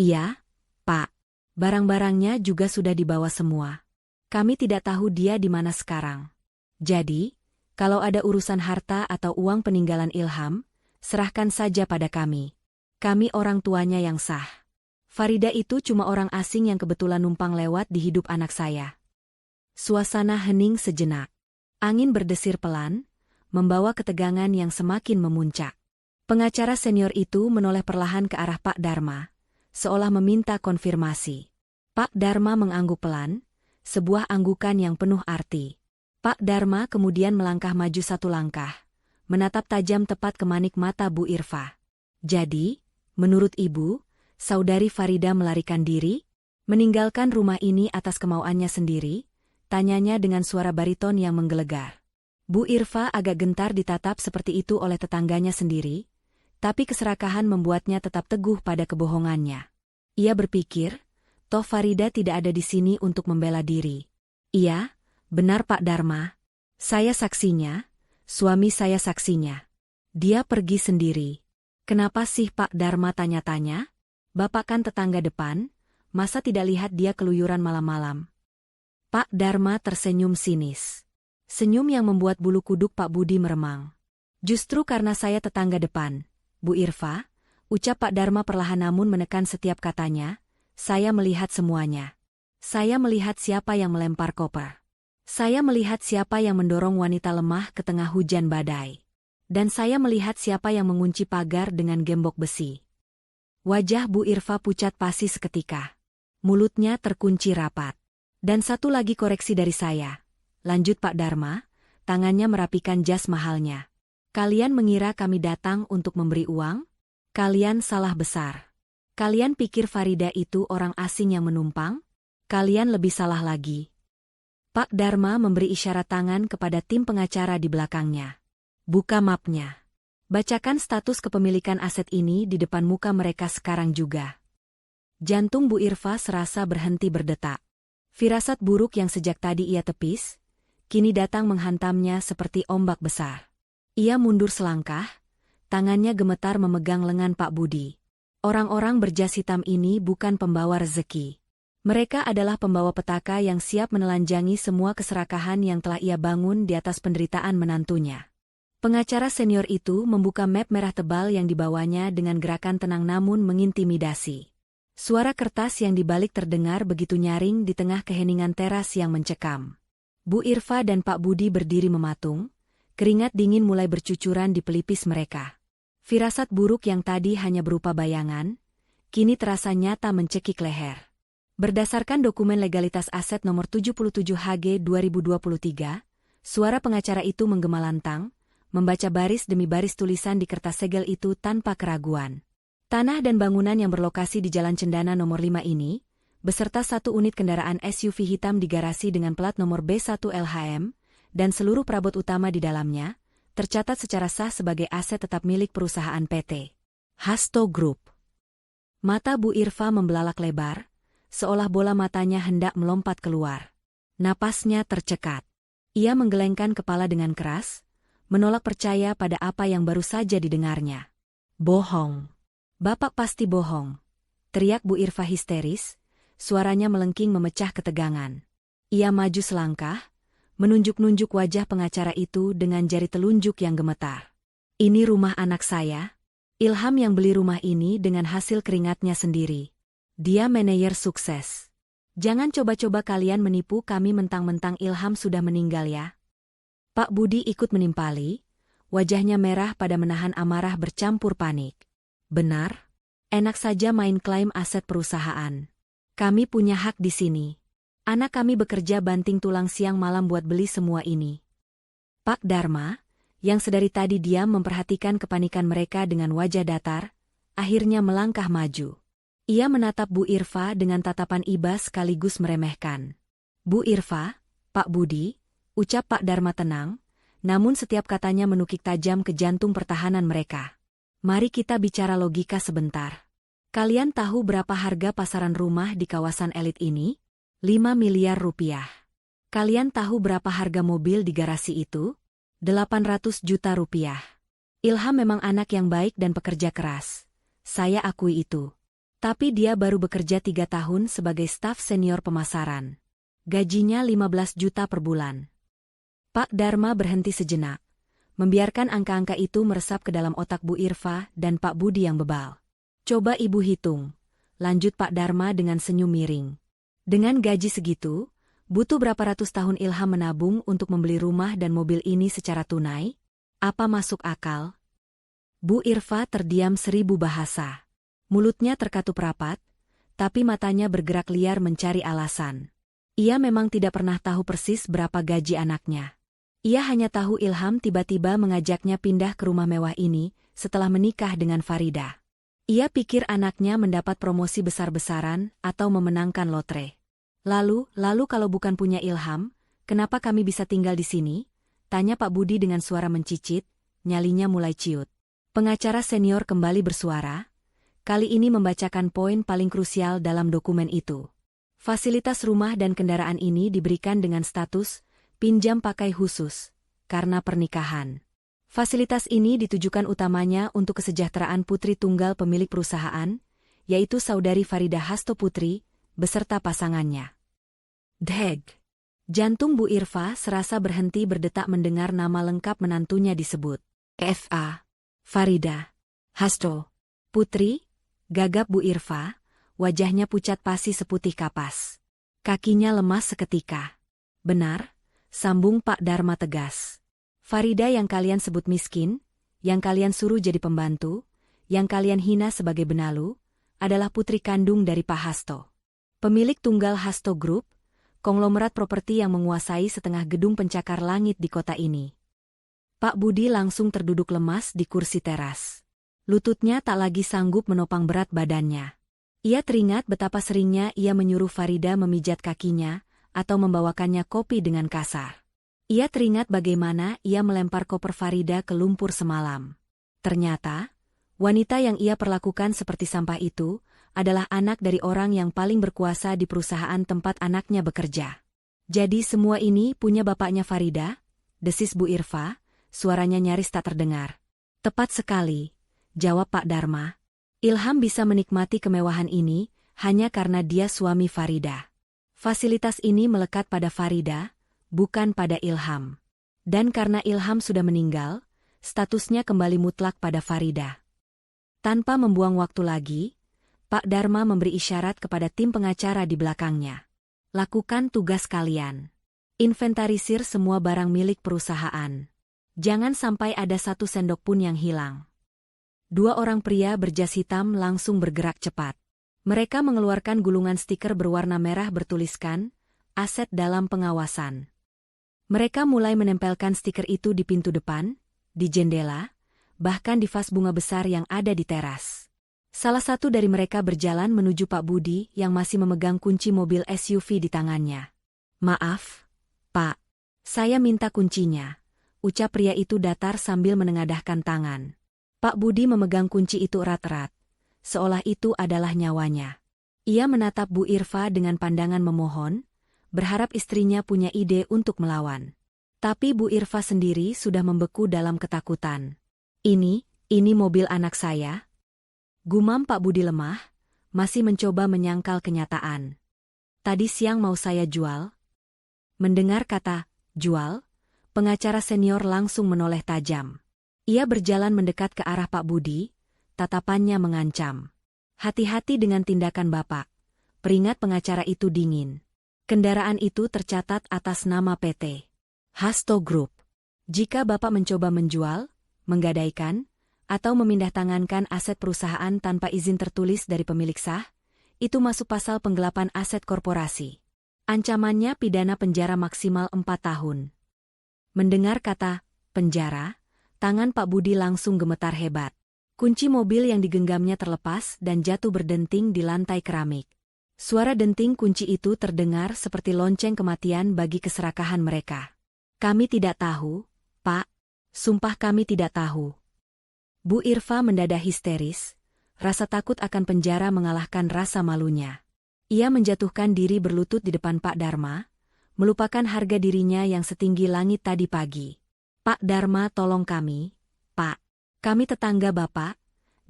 Iya, Pak. Barang-barangnya juga sudah dibawa semua. Kami tidak tahu dia di mana sekarang. Jadi, kalau ada urusan harta atau uang peninggalan Ilham, serahkan saja pada kami. Kami orang tuanya yang sah. Farida itu cuma orang asing yang kebetulan numpang lewat di hidup anak saya. Suasana hening sejenak. Angin berdesir pelan, membawa ketegangan yang semakin memuncak. Pengacara senior itu menoleh perlahan ke arah Pak Dharma, seolah meminta konfirmasi. Pak Dharma mengangguk pelan, sebuah anggukan yang penuh arti. Pak Dharma kemudian melangkah maju satu langkah, menatap tajam tepat ke manik mata Bu Irfa. Jadi, menurut Ibu, Saudari Farida melarikan diri, meninggalkan rumah ini atas kemauannya sendiri, tanyanya dengan suara bariton yang menggelegar. Bu Irfa agak gentar ditatap seperti itu oleh tetangganya sendiri, tapi keserakahan membuatnya tetap teguh pada kebohongannya. Ia berpikir, toh Farida tidak ada di sini untuk membela diri. Iya, benar Pak Dharma. Saya saksinya, suami saya saksinya. Dia pergi sendiri. Kenapa sih Pak Dharma tanya-tanya? Bapak kan tetangga depan, masa tidak lihat dia keluyuran malam-malam? Pak Dharma tersenyum sinis. Senyum yang membuat bulu kuduk Pak Budi meremang. Justru karena saya tetangga depan, Bu Irfa, ucap Pak Dharma perlahan namun menekan setiap katanya, saya melihat semuanya. Saya melihat siapa yang melempar koper. Saya melihat siapa yang mendorong wanita lemah ke tengah hujan badai. Dan saya melihat siapa yang mengunci pagar dengan gembok besi. Wajah Bu Irfa pucat pasi seketika. Mulutnya terkunci rapat. Dan satu lagi koreksi dari saya. Lanjut Pak Dharma, tangannya merapikan jas mahalnya. Kalian mengira kami datang untuk memberi uang? Kalian salah besar. Kalian pikir Farida itu orang asing yang menumpang? Kalian lebih salah lagi. Pak Dharma memberi isyarat tangan kepada tim pengacara di belakangnya. Buka mapnya. Bacakan status kepemilikan aset ini di depan muka mereka sekarang juga. Jantung Bu Irfa serasa berhenti berdetak. Firasat buruk yang sejak tadi ia tepis, kini datang menghantamnya seperti ombak besar. Ia mundur selangkah, tangannya gemetar memegang lengan Pak Budi. Orang-orang berjas hitam ini bukan pembawa rezeki. Mereka adalah pembawa petaka yang siap menelanjangi semua keserakahan yang telah ia bangun di atas penderitaan menantunya. Pengacara senior itu membuka map merah tebal yang dibawanya dengan gerakan tenang namun mengintimidasi. Suara kertas yang dibalik terdengar begitu nyaring di tengah keheningan teras yang mencekam. Bu Irfa dan Pak Budi berdiri mematung, keringat dingin mulai bercucuran di pelipis mereka. Firasat buruk yang tadi hanya berupa bayangan, kini terasa nyata mencekik leher. Berdasarkan dokumen legalitas aset nomor 77 HG 2023, suara pengacara itu menggema lantang, membaca baris demi baris tulisan di kertas segel itu tanpa keraguan. Tanah dan bangunan yang berlokasi di Jalan Cendana nomor 5 ini, beserta satu unit kendaraan SUV hitam di garasi dengan plat nomor B1LHM, dan seluruh perabot utama di dalamnya, tercatat secara sah sebagai aset tetap milik perusahaan PT Hasto Group. Mata Bu Irfa membelalak lebar, seolah bola matanya hendak melompat keluar. Napasnya tercekat. Ia menggelengkan kepala dengan keras, menolak percaya pada apa yang baru saja didengarnya. Bohong. Bapak pasti bohong. Teriak Bu Irfa histeris, suaranya melengking memecah ketegangan. Ia maju selangkah, menunjuk-nunjuk wajah pengacara itu dengan jari telunjuk yang gemetar. Ini rumah anak saya. Ilham yang beli rumah ini dengan hasil keringatnya sendiri. Dia manajer sukses. Jangan coba-coba kalian menipu kami mentang-mentang Ilham sudah meninggal ya. Pak Budi ikut menimpali, wajahnya merah pada menahan amarah bercampur panik. Benar? Enak saja main klaim aset perusahaan. Kami punya hak di sini. Anak kami bekerja banting tulang siang malam buat beli semua ini. Pak Dharma, yang sedari tadi diam memperhatikan kepanikan mereka dengan wajah datar, akhirnya melangkah maju. Ia menatap Bu Irfa dengan tatapan iba sekaligus meremehkan. Bu Irfa, Pak Budi, ucap Pak Dharma tenang, namun setiap katanya menukik tajam ke jantung pertahanan mereka. Mari kita bicara logika sebentar. Kalian tahu berapa harga pasaran rumah di kawasan elit ini? 5 miliar rupiah. Kalian tahu berapa harga mobil di garasi itu? 800 juta rupiah. Ilham memang anak yang baik dan pekerja keras. Saya akui itu. Tapi dia baru bekerja 3 tahun sebagai staf senior pemasaran. Gajinya 15 juta per bulan. Pak Dharma berhenti sejenak, membiarkan angka-angka itu meresap ke dalam otak Bu Irfa dan Pak Budi yang bebal. Coba ibu hitung, lanjut Pak Dharma dengan senyum miring. Dengan gaji segitu, butuh berapa ratus tahun Ilham menabung untuk membeli rumah dan mobil ini secara tunai? Apa masuk akal? Bu Irfa terdiam 1000 bahasa. Mulutnya terkatup rapat, tapi matanya bergerak liar mencari alasan. Ia memang tidak pernah tahu persis berapa gaji anaknya. Ia hanya tahu Ilham tiba-tiba mengajaknya pindah ke rumah mewah ini setelah menikah dengan Farida. Ia pikir anaknya mendapat promosi besar-besaran atau memenangkan lotre. Lalu kalau bukan punya Ilham, kenapa kami bisa tinggal di sini? Tanya Pak Budi dengan suara mencicit, nyalinya mulai ciut. Pengacara senior kembali bersuara, kali ini membacakan poin paling krusial dalam dokumen itu. Fasilitas rumah dan kendaraan ini diberikan dengan status pinjam pakai khusus, karena pernikahan. Fasilitas ini ditujukan utamanya untuk kesejahteraan putri tunggal pemilik perusahaan, yaitu saudari Farida Hasto Putri, beserta pasangannya. Deg! Jantung Bu Irfa serasa berhenti berdetak mendengar nama lengkap menantunya disebut. F.A. Farida Hasto Putri, gagap Bu Irfa, wajahnya pucat pasi seputih kapas. Kakinya lemas seketika. Benar? Sambung Pak Dharma tegas. Farida yang kalian sebut miskin, yang kalian suruh jadi pembantu, yang kalian hina sebagai benalu, adalah putri kandung dari Pak Hasto. Pemilik tunggal Hasto Group, konglomerat properti yang menguasai setengah gedung pencakar langit di kota ini. Pak Budi langsung terduduk lemas di kursi teras. Lututnya tak lagi sanggup menopang berat badannya. Ia teringat betapa seringnya ia menyuruh Farida memijat kakinya, atau membawakannya kopi dengan kasar. Ia teringat bagaimana ia melempar koper Farida ke lumpur semalam. Ternyata, wanita yang ia perlakukan seperti sampah itu adalah anak dari orang yang paling berkuasa di perusahaan tempat anaknya bekerja. Jadi semua ini punya bapaknya Farida? Desis Bu Irfa, suaranya nyaris tak terdengar. Tepat sekali, jawab Pak Dharma. Ilham bisa menikmati kemewahan ini hanya karena dia suami Farida. Fasilitas ini melekat pada Farida, bukan pada Ilham. Dan karena Ilham sudah meninggal, statusnya kembali mutlak pada Farida. Tanpa membuang waktu lagi, Pak Dharma memberi isyarat kepada tim pengacara di belakangnya. Lakukan tugas kalian. Inventarisir semua barang milik perusahaan. Jangan sampai ada satu sendok pun yang hilang. 2 orang pria berjas hitam langsung bergerak cepat. Mereka mengeluarkan gulungan stiker berwarna merah bertuliskan, aset dalam pengawasan. Mereka mulai menempelkan stiker itu di pintu depan, di jendela, bahkan di vas bunga besar yang ada di teras. Salah satu dari mereka berjalan menuju Pak Budi yang masih memegang kunci mobil SUV di tangannya. Maaf, Pak. Saya minta kuncinya, ucap pria itu datar sambil menengadahkan tangan. Pak Budi memegang kunci itu erat-erat, seolah itu adalah nyawanya. Ia menatap Bu Irfa dengan pandangan memohon, berharap istrinya punya ide untuk melawan. Tapi Bu Irfa sendiri sudah membeku dalam ketakutan. Ini mobil anak saya? Gumam Pak Budi lemah, masih mencoba menyangkal kenyataan. Tadi siang mau saya jual? Mendengar kata, jual, pengacara senior langsung menoleh tajam. Ia berjalan mendekat ke arah Pak Budi, tatapannya mengancam. Hati-hati dengan tindakan Bapak, peringat pengacara itu dingin. Kendaraan itu tercatat atas nama PT Hasto Group. Jika Bapak mencoba menjual, menggadaikan, atau memindahtangankan aset perusahaan tanpa izin tertulis dari pemilik sah, itu masuk pasal penggelapan aset korporasi. Ancamannya pidana penjara maksimal 4 tahun. Mendengar kata penjara, tangan Pak Budi langsung gemetar hebat. Kunci mobil yang digenggamnya terlepas dan jatuh berdenting di lantai keramik. Suara denting kunci itu terdengar seperti lonceng kematian bagi keserakahan mereka. Kami tidak tahu, Pak. Sumpah kami tidak tahu. Bu Irfa mendadak histeris, rasa takut akan penjara mengalahkan rasa malunya. Ia menjatuhkan diri berlutut di depan Pak Dharma, melupakan harga dirinya yang setinggi langit tadi pagi. Pak Dharma, tolong kami, Pak. Kami tetangga Bapak,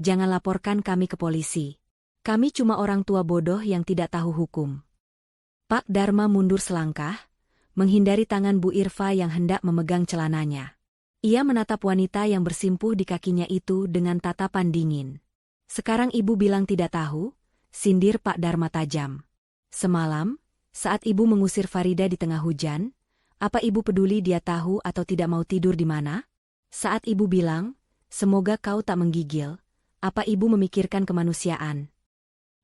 jangan laporkan kami ke polisi. Kami cuma orang tua bodoh yang tidak tahu hukum. Pak Dharma mundur selangkah, menghindari tangan Bu Irfa yang hendak memegang celananya. Ia menatap wanita yang bersimpuh di kakinya itu dengan tatapan dingin. Sekarang ibu bilang tidak tahu, sindir Pak Dharma tajam. Semalam, saat ibu mengusir Farida di tengah hujan, apa ibu peduli dia tahu atau tidak mau tidur di mana? Saat ibu bilang, semoga kau tak menggigil, apa ibu memikirkan kemanusiaan?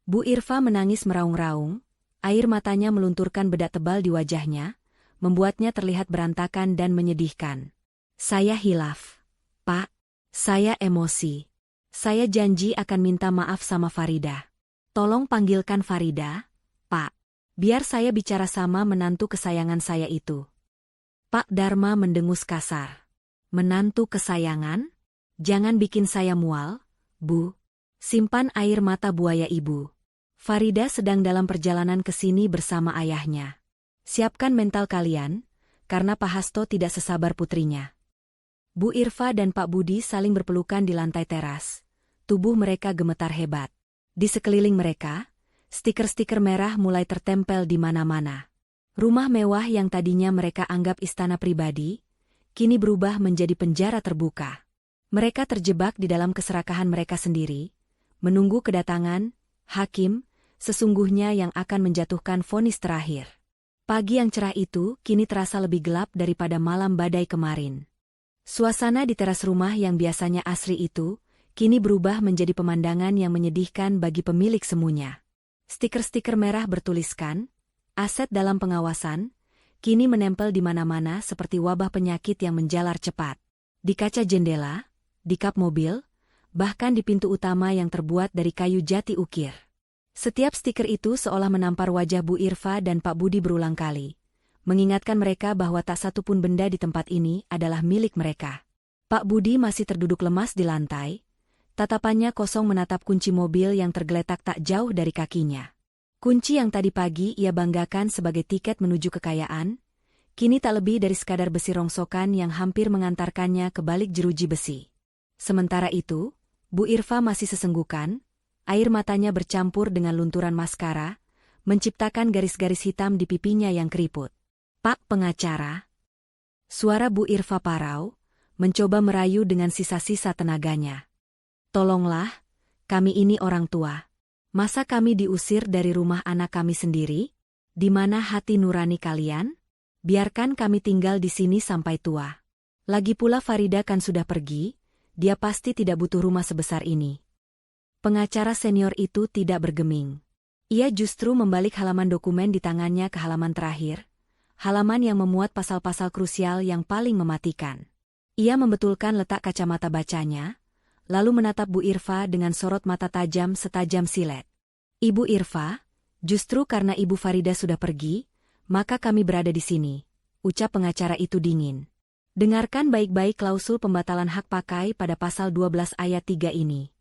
Bu Irfa menangis meraung-raung, air matanya melunturkan bedak tebal di wajahnya, membuatnya terlihat berantakan dan menyedihkan. Saya hilaf, Pak. Saya emosi. Saya janji akan minta maaf sama Farida. Tolong panggilkan Farida, Pak. Biar saya bicara sama menantu kesayangan saya itu. Pak Dharma mendengus kasar. Menantu kesayangan? Jangan bikin saya mual, Bu. Simpan air mata buaya ibu. Farida sedang dalam perjalanan ke sini bersama ayahnya. Siapkan mental kalian, karena Pak Hasto tidak sesabar putrinya. Bu Irfa dan Pak Budi saling berpelukan di lantai teras. Tubuh mereka gemetar hebat. Di sekeliling mereka, stiker-stiker merah mulai tertempel di mana-mana. Rumah mewah yang tadinya mereka anggap istana pribadi, kini berubah menjadi penjara terbuka. Mereka terjebak di dalam keserakahan mereka sendiri, menunggu kedatangan hakim sesungguhnya yang akan menjatuhkan vonis terakhir. Pagi yang cerah itu kini terasa lebih gelap daripada malam badai kemarin. Suasana di teras rumah yang biasanya asri itu, kini berubah menjadi pemandangan yang menyedihkan bagi pemilik semuanya. Stiker-stiker merah bertuliskan, aset dalam pengawasan, kini menempel di mana-mana seperti wabah penyakit yang menjalar cepat. Di kaca jendela, di kap mobil, bahkan di pintu utama yang terbuat dari kayu jati ukir. Setiap stiker itu seolah menampar wajah Bu Irfa dan Pak Budi berulang kali, mengingatkan mereka bahwa tak satu pun benda di tempat ini adalah milik mereka. Pak Budi masih terduduk lemas di lantai, tatapannya kosong menatap kunci mobil yang tergeletak tak jauh dari kakinya. Kunci yang tadi pagi ia banggakan sebagai tiket menuju kekayaan, kini tak lebih dari sekadar besi rongsokan yang hampir mengantarkannya ke balik jeruji besi. Sementara itu, Bu Irfa masih sesenggukan, air matanya bercampur dengan lunturan maskara, menciptakan garis-garis hitam di pipinya yang keriput. Pak pengacara. Suara Bu Irfa parau, mencoba merayu dengan sisa-sisa tenaganya. Tolonglah, kami ini orang tua. Masa kami diusir dari rumah anak kami sendiri? Di mana hati nurani kalian? Biarkan kami tinggal di sini sampai tua. Lagi pula Farida kan sudah pergi, dia pasti tidak butuh rumah sebesar ini. Pengacara senior itu tidak bergeming. Ia justru membalik halaman dokumen di tangannya ke halaman terakhir, halaman yang memuat pasal-pasal krusial yang paling mematikan. Ia membetulkan letak kacamata bacanya, lalu menatap Bu Irfa dengan sorot mata tajam setajam silet. Ibu Irfa, justru karena Ibu Farida sudah pergi, maka kami berada di sini, ucap pengacara itu dingin. Dengarkan baik-baik klausul pembatalan hak pakai pada pasal 12 ayat 3 ini.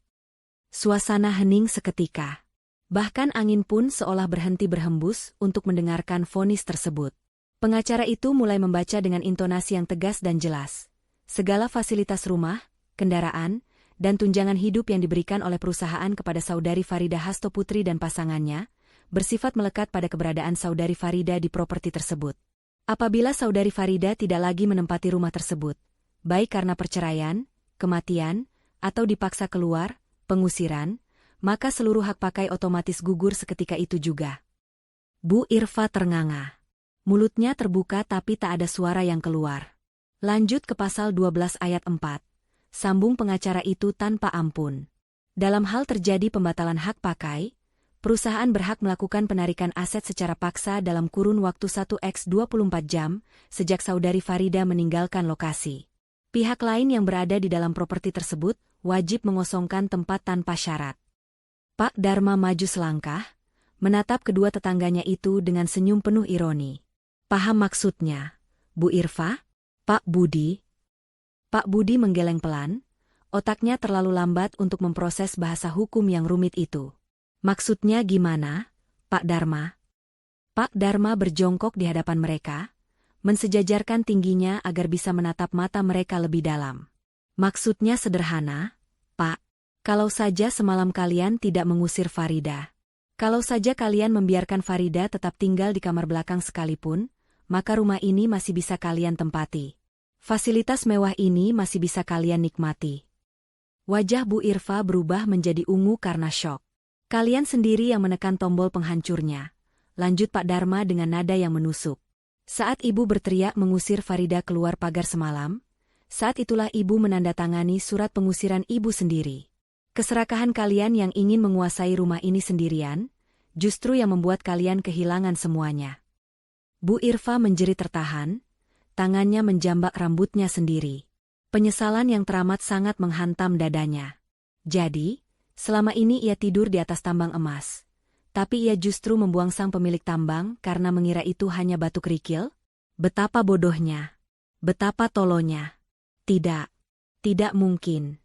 Suasana hening seketika. Bahkan angin pun seolah berhenti berhembus untuk mendengarkan vonis tersebut. Pengacara itu mulai membaca dengan intonasi yang tegas dan jelas. Segala fasilitas rumah, kendaraan, dan tunjangan hidup yang diberikan oleh perusahaan kepada saudari Farida Hasto Putri dan pasangannya, bersifat melekat pada keberadaan saudari Farida di properti tersebut. Apabila saudari Farida tidak lagi menempati rumah tersebut, baik karena perceraian, kematian, atau dipaksa keluar, pengusiran, maka seluruh hak pakai otomatis gugur seketika itu juga. Bu Irfa ternganga. Mulutnya terbuka tapi tak ada suara yang keluar. Lanjut ke pasal 12 ayat 4. Sambung pengacara itu tanpa ampun. Dalam hal terjadi pembatalan hak pakai, perusahaan berhak melakukan penarikan aset secara paksa dalam kurun waktu 1x24 jam, sejak saudari Farida meninggalkan lokasi. Pihak lain yang berada di dalam properti tersebut, wajib mengosongkan tempat tanpa syarat. Pak Dharma maju selangkah, menatap kedua tetangganya itu dengan senyum penuh ironi. Paham maksudnya, Bu Irfa? Pak Budi? Pak Budi menggeleng pelan, otaknya terlalu lambat untuk memproses bahasa hukum yang rumit itu. Maksudnya gimana, Pak Dharma. Pak Dharma berjongkok di hadapan mereka, mensejajarkan tingginya agar bisa menatap mata mereka lebih dalam. Maksudnya sederhana, Pak. Kalau saja semalam kalian tidak mengusir Farida. Kalau saja kalian membiarkan Farida tetap tinggal di kamar belakang sekalipun, maka rumah ini masih bisa kalian tempati. Fasilitas mewah ini masih bisa kalian nikmati. Wajah Bu Irfa berubah menjadi ungu karena syok. Kalian sendiri yang menekan tombol penghancurnya. Lanjut Pak Dharma dengan nada yang menusuk. Saat ibu berteriak mengusir Farida keluar pagar semalam, saat itulah ibu menandatangani surat pengusiran ibu sendiri. Keserakahan kalian yang ingin menguasai rumah ini sendirian, justru yang membuat kalian kehilangan semuanya. Bu Irfa menjerit tertahan, tangannya menjambak rambutnya sendiri. Penyesalan yang teramat sangat menghantam dadanya. Jadi, selama ini ia tidur di atas tambang emas. Tapi ia justru membuang sang pemilik tambang karena mengira itu hanya batu kerikil? Betapa bodohnya. Betapa tolonya. Tidak. Tidak mungkin.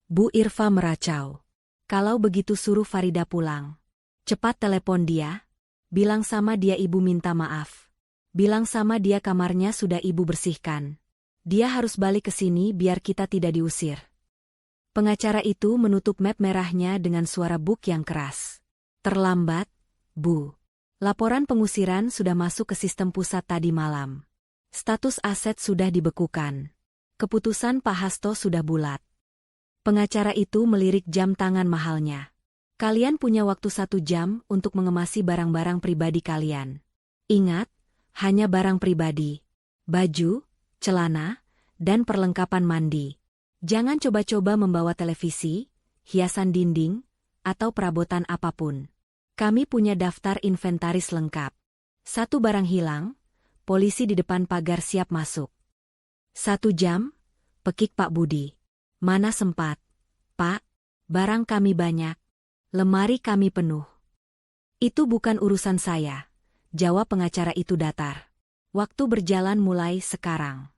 Bu Irfa meracau. Kalau begitu suruh Farida pulang. Cepat telepon dia. Bilang sama dia ibu minta maaf. Bilang sama dia kamarnya sudah ibu bersihkan. Dia harus balik ke sini biar kita tidak diusir. Pengacara itu menutup map merahnya dengan suara buk yang keras. Terlambat, Bu. Laporan pengusiran sudah masuk ke sistem pusat tadi malam. Status aset sudah dibekukan. Keputusan Pak Hasto sudah bulat. Pengacara itu melirik jam tangan mahalnya. Kalian punya waktu 1 jam untuk mengemasi barang-barang pribadi kalian. Ingat, hanya barang pribadi. Baju, celana, dan perlengkapan mandi. Jangan coba-coba membawa televisi, hiasan dinding, atau perabotan apapun. Kami punya daftar inventaris lengkap. 1 barang hilang, polisi di depan pagar siap masuk. 1 jam, pekik Pak Budi. Mana sempat, Pak? Barang kami banyak. Lemari kami penuh. Itu bukan urusan saya, jawab pengacara itu datar. Waktu berjalan mulai sekarang.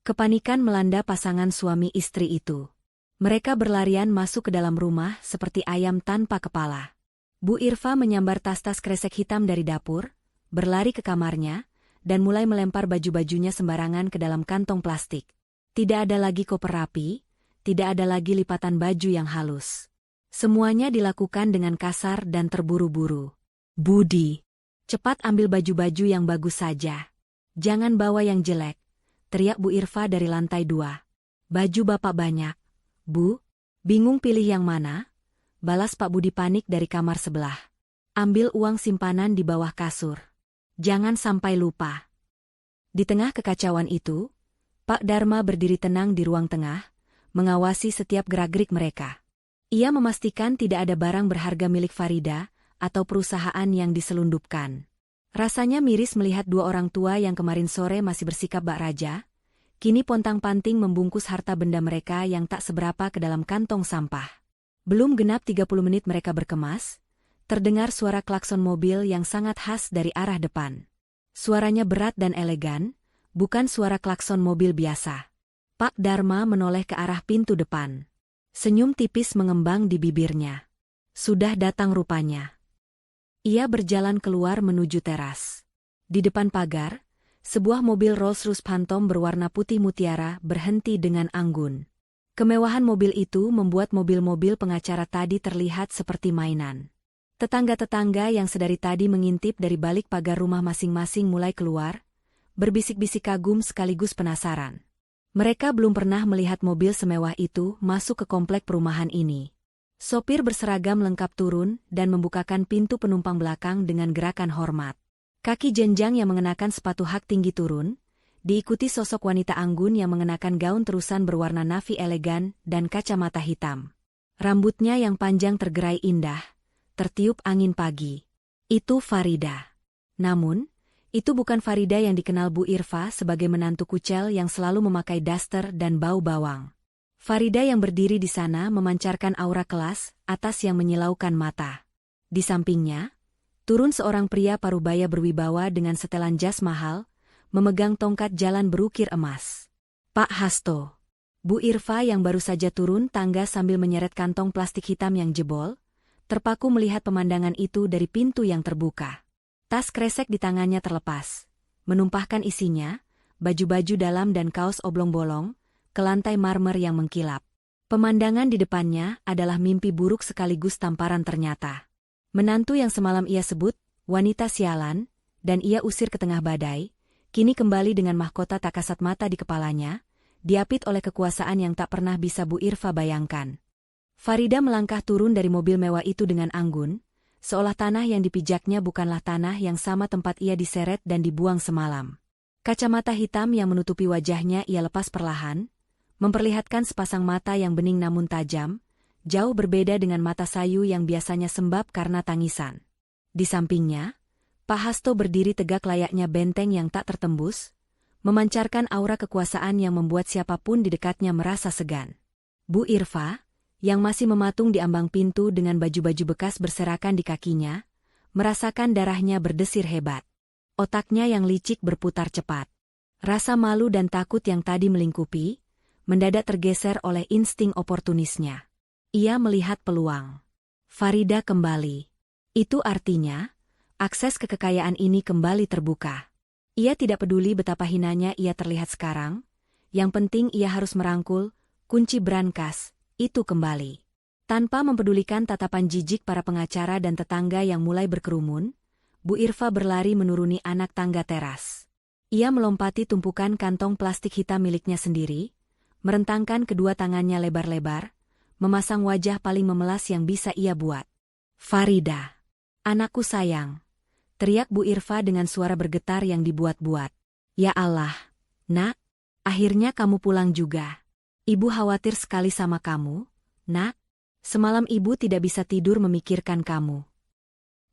Kepanikan melanda pasangan suami istri itu. Mereka berlarian masuk ke dalam rumah seperti ayam tanpa kepala. Bu Irfa menyambar tas-tas kresek hitam dari dapur, berlari ke kamarnya, dan mulai melempar baju-bajunya sembarangan ke dalam kantong plastik. Tidak ada lagi koper rapi, tidak ada lagi lipatan baju yang halus. Semuanya dilakukan dengan kasar dan terburu-buru. Budi, cepat ambil baju-baju yang bagus saja. Jangan bawa yang jelek, teriak Bu Irfa dari lantai 2. Baju bapak banyak. Bu, bingung pilih yang mana? Balas Pak Budi panik dari kamar sebelah. Ambil uang simpanan di bawah kasur. Jangan sampai lupa. Di tengah kekacauan itu, Pak Dharma berdiri tenang di ruang tengah, mengawasi setiap gerak-gerik mereka. Ia memastikan tidak ada barang berharga milik Farida atau perusahaan yang diselundupkan. Rasanya miris melihat 2 orang tua yang kemarin sore masih bersikap bak raja, kini pontang-panting membungkus harta benda mereka yang tak seberapa ke dalam kantong sampah. Belum genap 30 menit mereka berkemas, terdengar suara klakson mobil yang sangat khas dari arah depan. Suaranya berat dan elegan, bukan suara klakson mobil biasa. Pak Dharma menoleh ke arah pintu depan. Senyum tipis mengembang di bibirnya. Sudah datang rupanya. Ia berjalan keluar menuju teras. Di depan pagar, sebuah mobil Rolls-Royce Phantom berwarna putih mutiara berhenti dengan anggun. Kemewahan mobil itu membuat mobil-mobil pengacara tadi terlihat seperti mainan. Tetangga-tetangga yang sedari tadi mengintip dari balik pagar rumah masing-masing mulai keluar, berbisik-bisik kagum sekaligus penasaran. Mereka belum pernah melihat mobil semewah itu masuk ke komplek perumahan ini. Sopir berseragam lengkap turun dan membukakan pintu penumpang belakang dengan gerakan hormat. Kaki jenjang yang mengenakan sepatu hak tinggi turun, diikuti sosok wanita anggun yang mengenakan gaun terusan berwarna navy elegan dan kacamata hitam. Rambutnya yang panjang tergerai indah, tertiup angin pagi. Itu Farida. Namun, itu bukan Farida yang dikenal Bu Irfa sebagai menantu kucel yang selalu memakai daster dan bau bawang. Farida yang berdiri di sana memancarkan aura kelas atas yang menyilaukan mata. Di sampingnya, turun seorang pria parubaya berwibawa dengan setelan jas mahal, memegang tongkat jalan berukir emas. Pak Hasto. Bu Irfa yang baru saja turun tangga sambil menyeret kantong plastik hitam yang jebol, terpaku melihat pemandangan itu dari pintu yang terbuka. Tas kresek di tangannya terlepas, menumpahkan isinya, baju-baju dalam dan kaos oblong bolong, ke lantai marmer yang mengkilap. Pemandangan di depannya adalah mimpi buruk sekaligus tamparan ternyata. Menantu yang semalam ia sebut, wanita sialan, dan ia usir ke tengah badai, kini kembali dengan mahkota tak kasat mata di kepalanya, diapit oleh kekuasaan yang tak pernah bisa Bu Irfa bayangkan. Farida melangkah turun dari mobil mewah itu dengan anggun, seolah tanah yang dipijaknya bukanlah tanah yang sama tempat ia diseret dan dibuang semalam. Kacamata hitam yang menutupi wajahnya ia lepas perlahan, memperlihatkan sepasang mata yang bening namun tajam, jauh berbeda dengan mata sayu yang biasanya sembab karena tangisan. Di sampingnya, Pak Hasto berdiri tegak layaknya benteng yang tak tertembus, memancarkan aura kekuasaan yang membuat siapapun di dekatnya merasa segan. Bu Irfa, yang masih mematung di ambang pintu dengan baju-baju bekas berserakan di kakinya, merasakan darahnya berdesir hebat. Otaknya yang licik berputar cepat. Rasa malu dan takut yang tadi melingkupi, mendadak tergeser oleh insting oportunisnya. Ia melihat peluang. Farida kembali. Itu artinya, akses ke kekayaan ini kembali terbuka. Ia tidak peduli betapa hinanya ia terlihat sekarang, yang penting ia harus merangkul kunci brankas itu kembali. Tanpa mempedulikan tatapan jijik para pengacara dan tetangga yang mulai berkerumun, Bu Irfa berlari menuruni anak tangga teras. Ia melompati tumpukan kantong plastik hitam miliknya sendiri, merentangkan kedua tangannya lebar-lebar, memasang wajah paling memelas yang bisa ia buat. "Farida, anakku sayang," teriak Bu Irfa dengan suara bergetar yang dibuat-buat. "Ya Allah, Nak, akhirnya kamu pulang juga. Ibu khawatir sekali sama kamu, Nak. Semalam ibu tidak bisa tidur memikirkan kamu."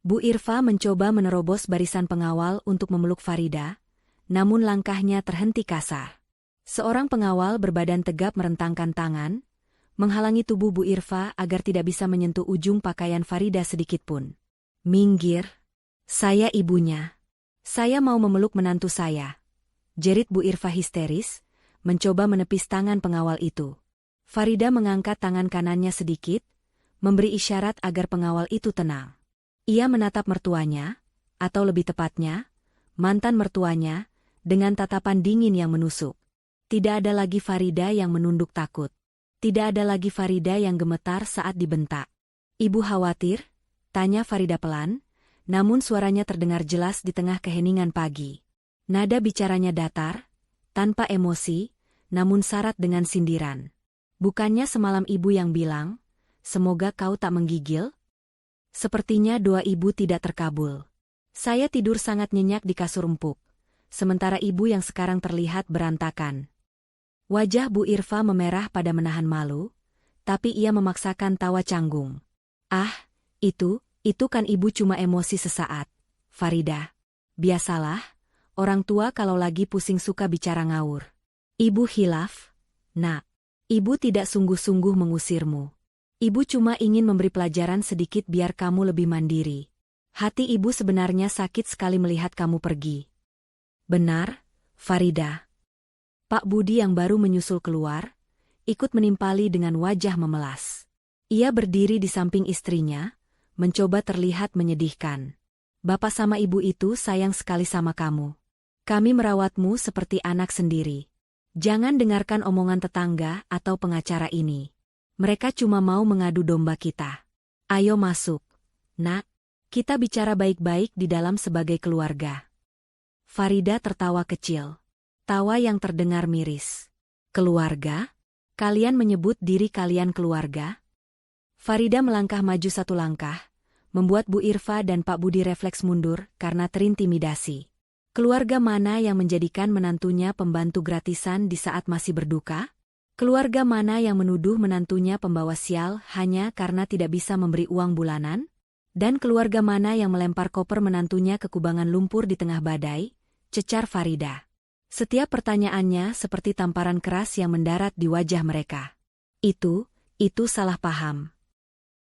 Bu Irfa mencoba menerobos barisan pengawal untuk memeluk Farida, namun langkahnya terhenti kasar. Seorang pengawal berbadan tegap merentangkan tangan, menghalangi tubuh Bu Irfa agar tidak bisa menyentuh ujung pakaian Farida sedikitpun. "Minggir, saya ibunya. Saya mau memeluk menantu saya," jerit Bu Irfa histeris, mencoba menepis tangan pengawal itu. Farida mengangkat tangan kanannya sedikit, memberi isyarat agar pengawal itu tenang. Ia menatap mertuanya, atau lebih tepatnya, mantan mertuanya, dengan tatapan dingin yang menusuk. Tidak ada lagi Farida yang menunduk takut. Tidak ada lagi Farida yang gemetar saat dibentak. "Ibu khawatir?" tanya Farida pelan, namun suaranya terdengar jelas di tengah keheningan pagi. Nada bicaranya datar, tanpa emosi, namun syarat dengan sindiran. "Bukannya semalam ibu yang bilang, semoga kau tak menggigil? Sepertinya doa ibu tidak terkabul. Saya tidur sangat nyenyak di kasur empuk, sementara ibu yang sekarang terlihat berantakan." Wajah Bu Irfa memerah pada menahan malu, tapi ia memaksakan tawa canggung. "Ah, itu kan ibu cuma emosi sesaat, Farida. Biasalah, orang tua kalau lagi pusing suka bicara ngawur. Ibu khilaf, Nak. Ibu tidak sungguh-sungguh mengusirmu. Ibu cuma ingin memberi pelajaran sedikit biar kamu lebih mandiri. Hati ibu sebenarnya sakit sekali melihat kamu pergi." "Benar, Farida." Pak Budi yang baru menyusul keluar, ikut menimpali dengan wajah memelas. Ia berdiri di samping istrinya, mencoba terlihat menyedihkan. "Bapak sama ibu itu sayang sekali sama kamu. Kami merawatmu seperti anak sendiri. Jangan dengarkan omongan tetangga atau pengacara ini. Mereka cuma mau mengadu domba kita. Ayo masuk, Nak. Kita bicara baik-baik di dalam sebagai keluarga." Farida tertawa kecil. Tawa yang terdengar miris. "Keluarga? Kalian menyebut diri kalian keluarga?" Farida melangkah maju satu langkah, membuat Bu Irfa dan Pak Budi refleks mundur karena terintimidasi. Keluarga mana yang menjadikan menantunya pembantu gratisan di saat masih berduka? Keluarga mana yang menuduh menantunya pembawa sial hanya karena tidak bisa memberi uang bulanan? Dan keluarga mana yang melempar koper menantunya ke kubangan lumpur di tengah badai? Cecar Farida. Setiap pertanyaannya seperti tamparan keras yang mendarat di wajah mereka. Itu salah paham."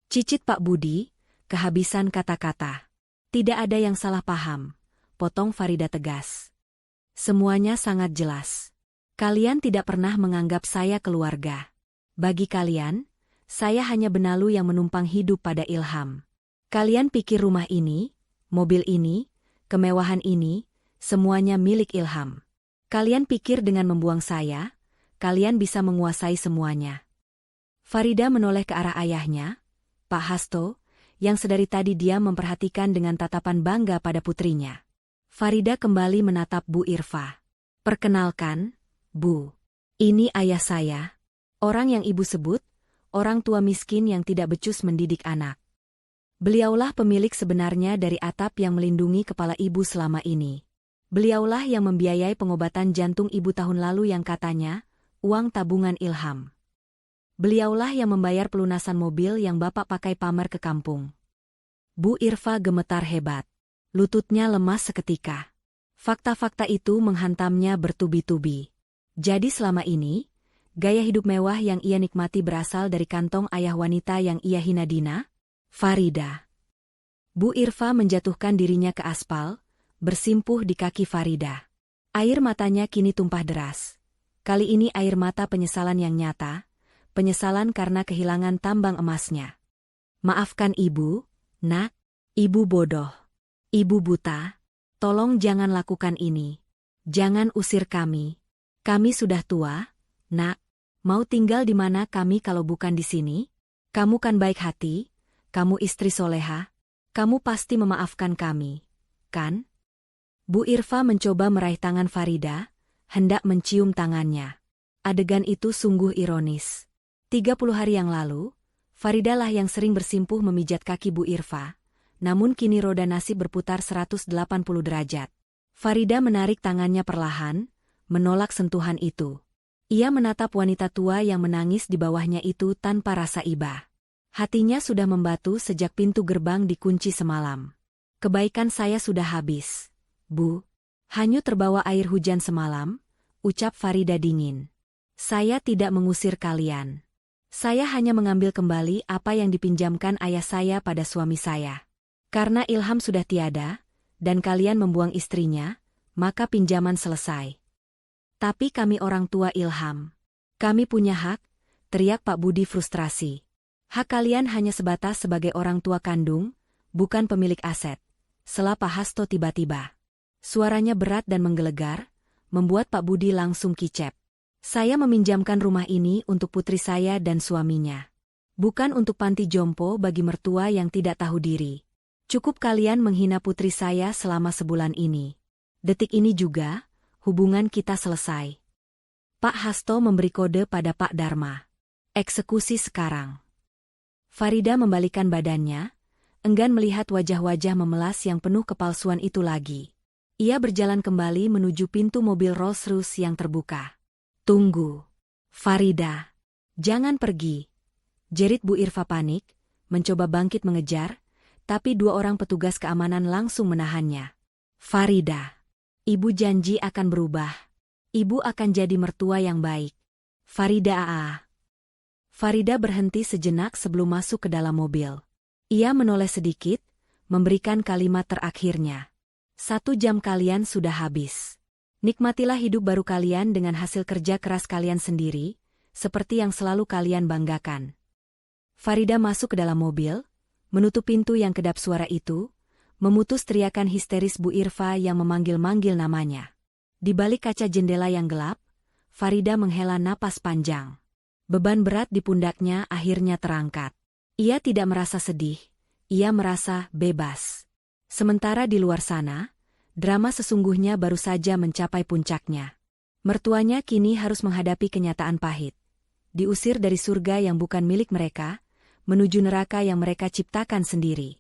Cicit Pak Budi, kehabisan kata-kata. "Tidak ada yang salah paham," potong Farida tegas. "Semuanya sangat jelas. Kalian tidak pernah menganggap saya keluarga. Bagi kalian, Saya hanya benalu yang menumpang hidup pada Ilham. Kalian pikir rumah ini, mobil ini, kemewahan ini, semuanya milik Ilham. Kalian pikir dengan membuang saya, kalian bisa menguasai semuanya. Farida menoleh ke arah ayahnya, Pak Hasto, yang sedari tadi dia memperhatikan dengan tatapan bangga pada putrinya. Farida kembali menatap Bu Irfa. Perkenalkan, Bu. Ini ayah saya. Orang yang ibu sebut, orang tua miskin yang tidak becus mendidik anak. Beliaulah pemilik sebenarnya dari atap yang melindungi kepala ibu selama ini. Beliaulah yang membiayai pengobatan jantung ibu tahun lalu yang katanya, uang tabungan Ilham. Beliaulah yang membayar pelunasan mobil yang bapak pakai pamer ke kampung. Bu Irfa gemetar hebat. Lututnya lemas seketika. Fakta-fakta itu menghantamnya bertubi-tubi. Jadi selama ini, gaya hidup mewah yang ia nikmati berasal dari kantong ayah wanita yang ia hina dina? Farida. Bu Irfa menjatuhkan dirinya ke aspal, bersimpuh di kaki Farida. Air matanya kini tumpah deras. Kali ini air mata penyesalan yang nyata, penyesalan karena kehilangan tambang emasnya. Maafkan ibu, nak, ibu bodoh, ibu buta, tolong jangan lakukan ini. Jangan usir kami. Kami sudah tua, nak. Mau tinggal di mana kami kalau bukan di sini? Kamu kan baik hati, kamu istri soleha, kamu pasti memaafkan kami, kan? Bu Irfa mencoba meraih tangan Farida, hendak mencium tangannya. Adegan itu sungguh ironis. 30 hari yang lalu, Farida lah yang sering bersimpuh memijat kaki Bu Irfa, namun kini roda nasib berputar 180 derajat. Farida menarik tangannya perlahan, menolak sentuhan itu. Ia menatap wanita tua yang menangis di bawahnya itu tanpa rasa iba. Hatinya sudah membatu sejak pintu gerbang dikunci semalam. Kebaikan saya sudah habis, Bu. Hanyut terbawa air hujan semalam, ucap Farida dingin. Saya tidak mengusir kalian. Saya hanya mengambil kembali apa yang dipinjamkan ayah saya pada suami saya. Karena Ilham sudah tiada, dan kalian membuang istrinya, maka pinjaman selesai. Tapi kami orang tua Ilham. Kami punya hak, teriak Pak Budi frustrasi. Hak kalian hanya sebatas sebagai orang tua kandung, bukan pemilik aset. Sela Pak Hasto tiba-tiba. Suaranya berat dan menggelegar, membuat Pak Budi langsung kicep. Saya meminjamkan rumah ini untuk putri saya dan suaminya. Bukan untuk panti jompo bagi mertua yang tidak tahu diri. Cukup kalian menghina putri saya selama sebulan ini. Detik ini juga, hubungan kita selesai. Pak Hasto memberi kode pada Pak Dharma. Eksekusi sekarang. Farida membalikan badannya, enggan melihat wajah-wajah memelas yang penuh kepalsuan itu lagi. Ia berjalan kembali menuju pintu mobil Rolls-Royce yang terbuka. Tunggu. Farida. Jangan pergi. Jerit Bu Irfa panik, mencoba bangkit mengejar, tapi 2 orang petugas keamanan langsung menahannya. Farida. Ibu janji akan berubah. Ibu akan jadi mertua yang baik. Farida aa. Farida berhenti sejenak sebelum masuk ke dalam mobil. Ia menoleh sedikit, memberikan kalimat terakhirnya. 1 jam kalian sudah habis. Nikmatilah hidup baru kalian dengan hasil kerja keras kalian sendiri, seperti yang selalu kalian banggakan. Farida masuk ke dalam mobil, menutup pintu yang kedap suara itu, memutus teriakan histeris Bu Irfa yang memanggil-manggil namanya. Di balik kaca jendela yang gelap, Farida menghela napas panjang. Beban berat di pundaknya akhirnya terangkat. Ia tidak merasa sedih, ia merasa bebas. Sementara di luar sana, drama sesungguhnya baru saja mencapai puncaknya. Mertuanya kini harus menghadapi kenyataan pahit. Diusir dari surga yang bukan milik mereka, menuju neraka yang mereka ciptakan sendiri.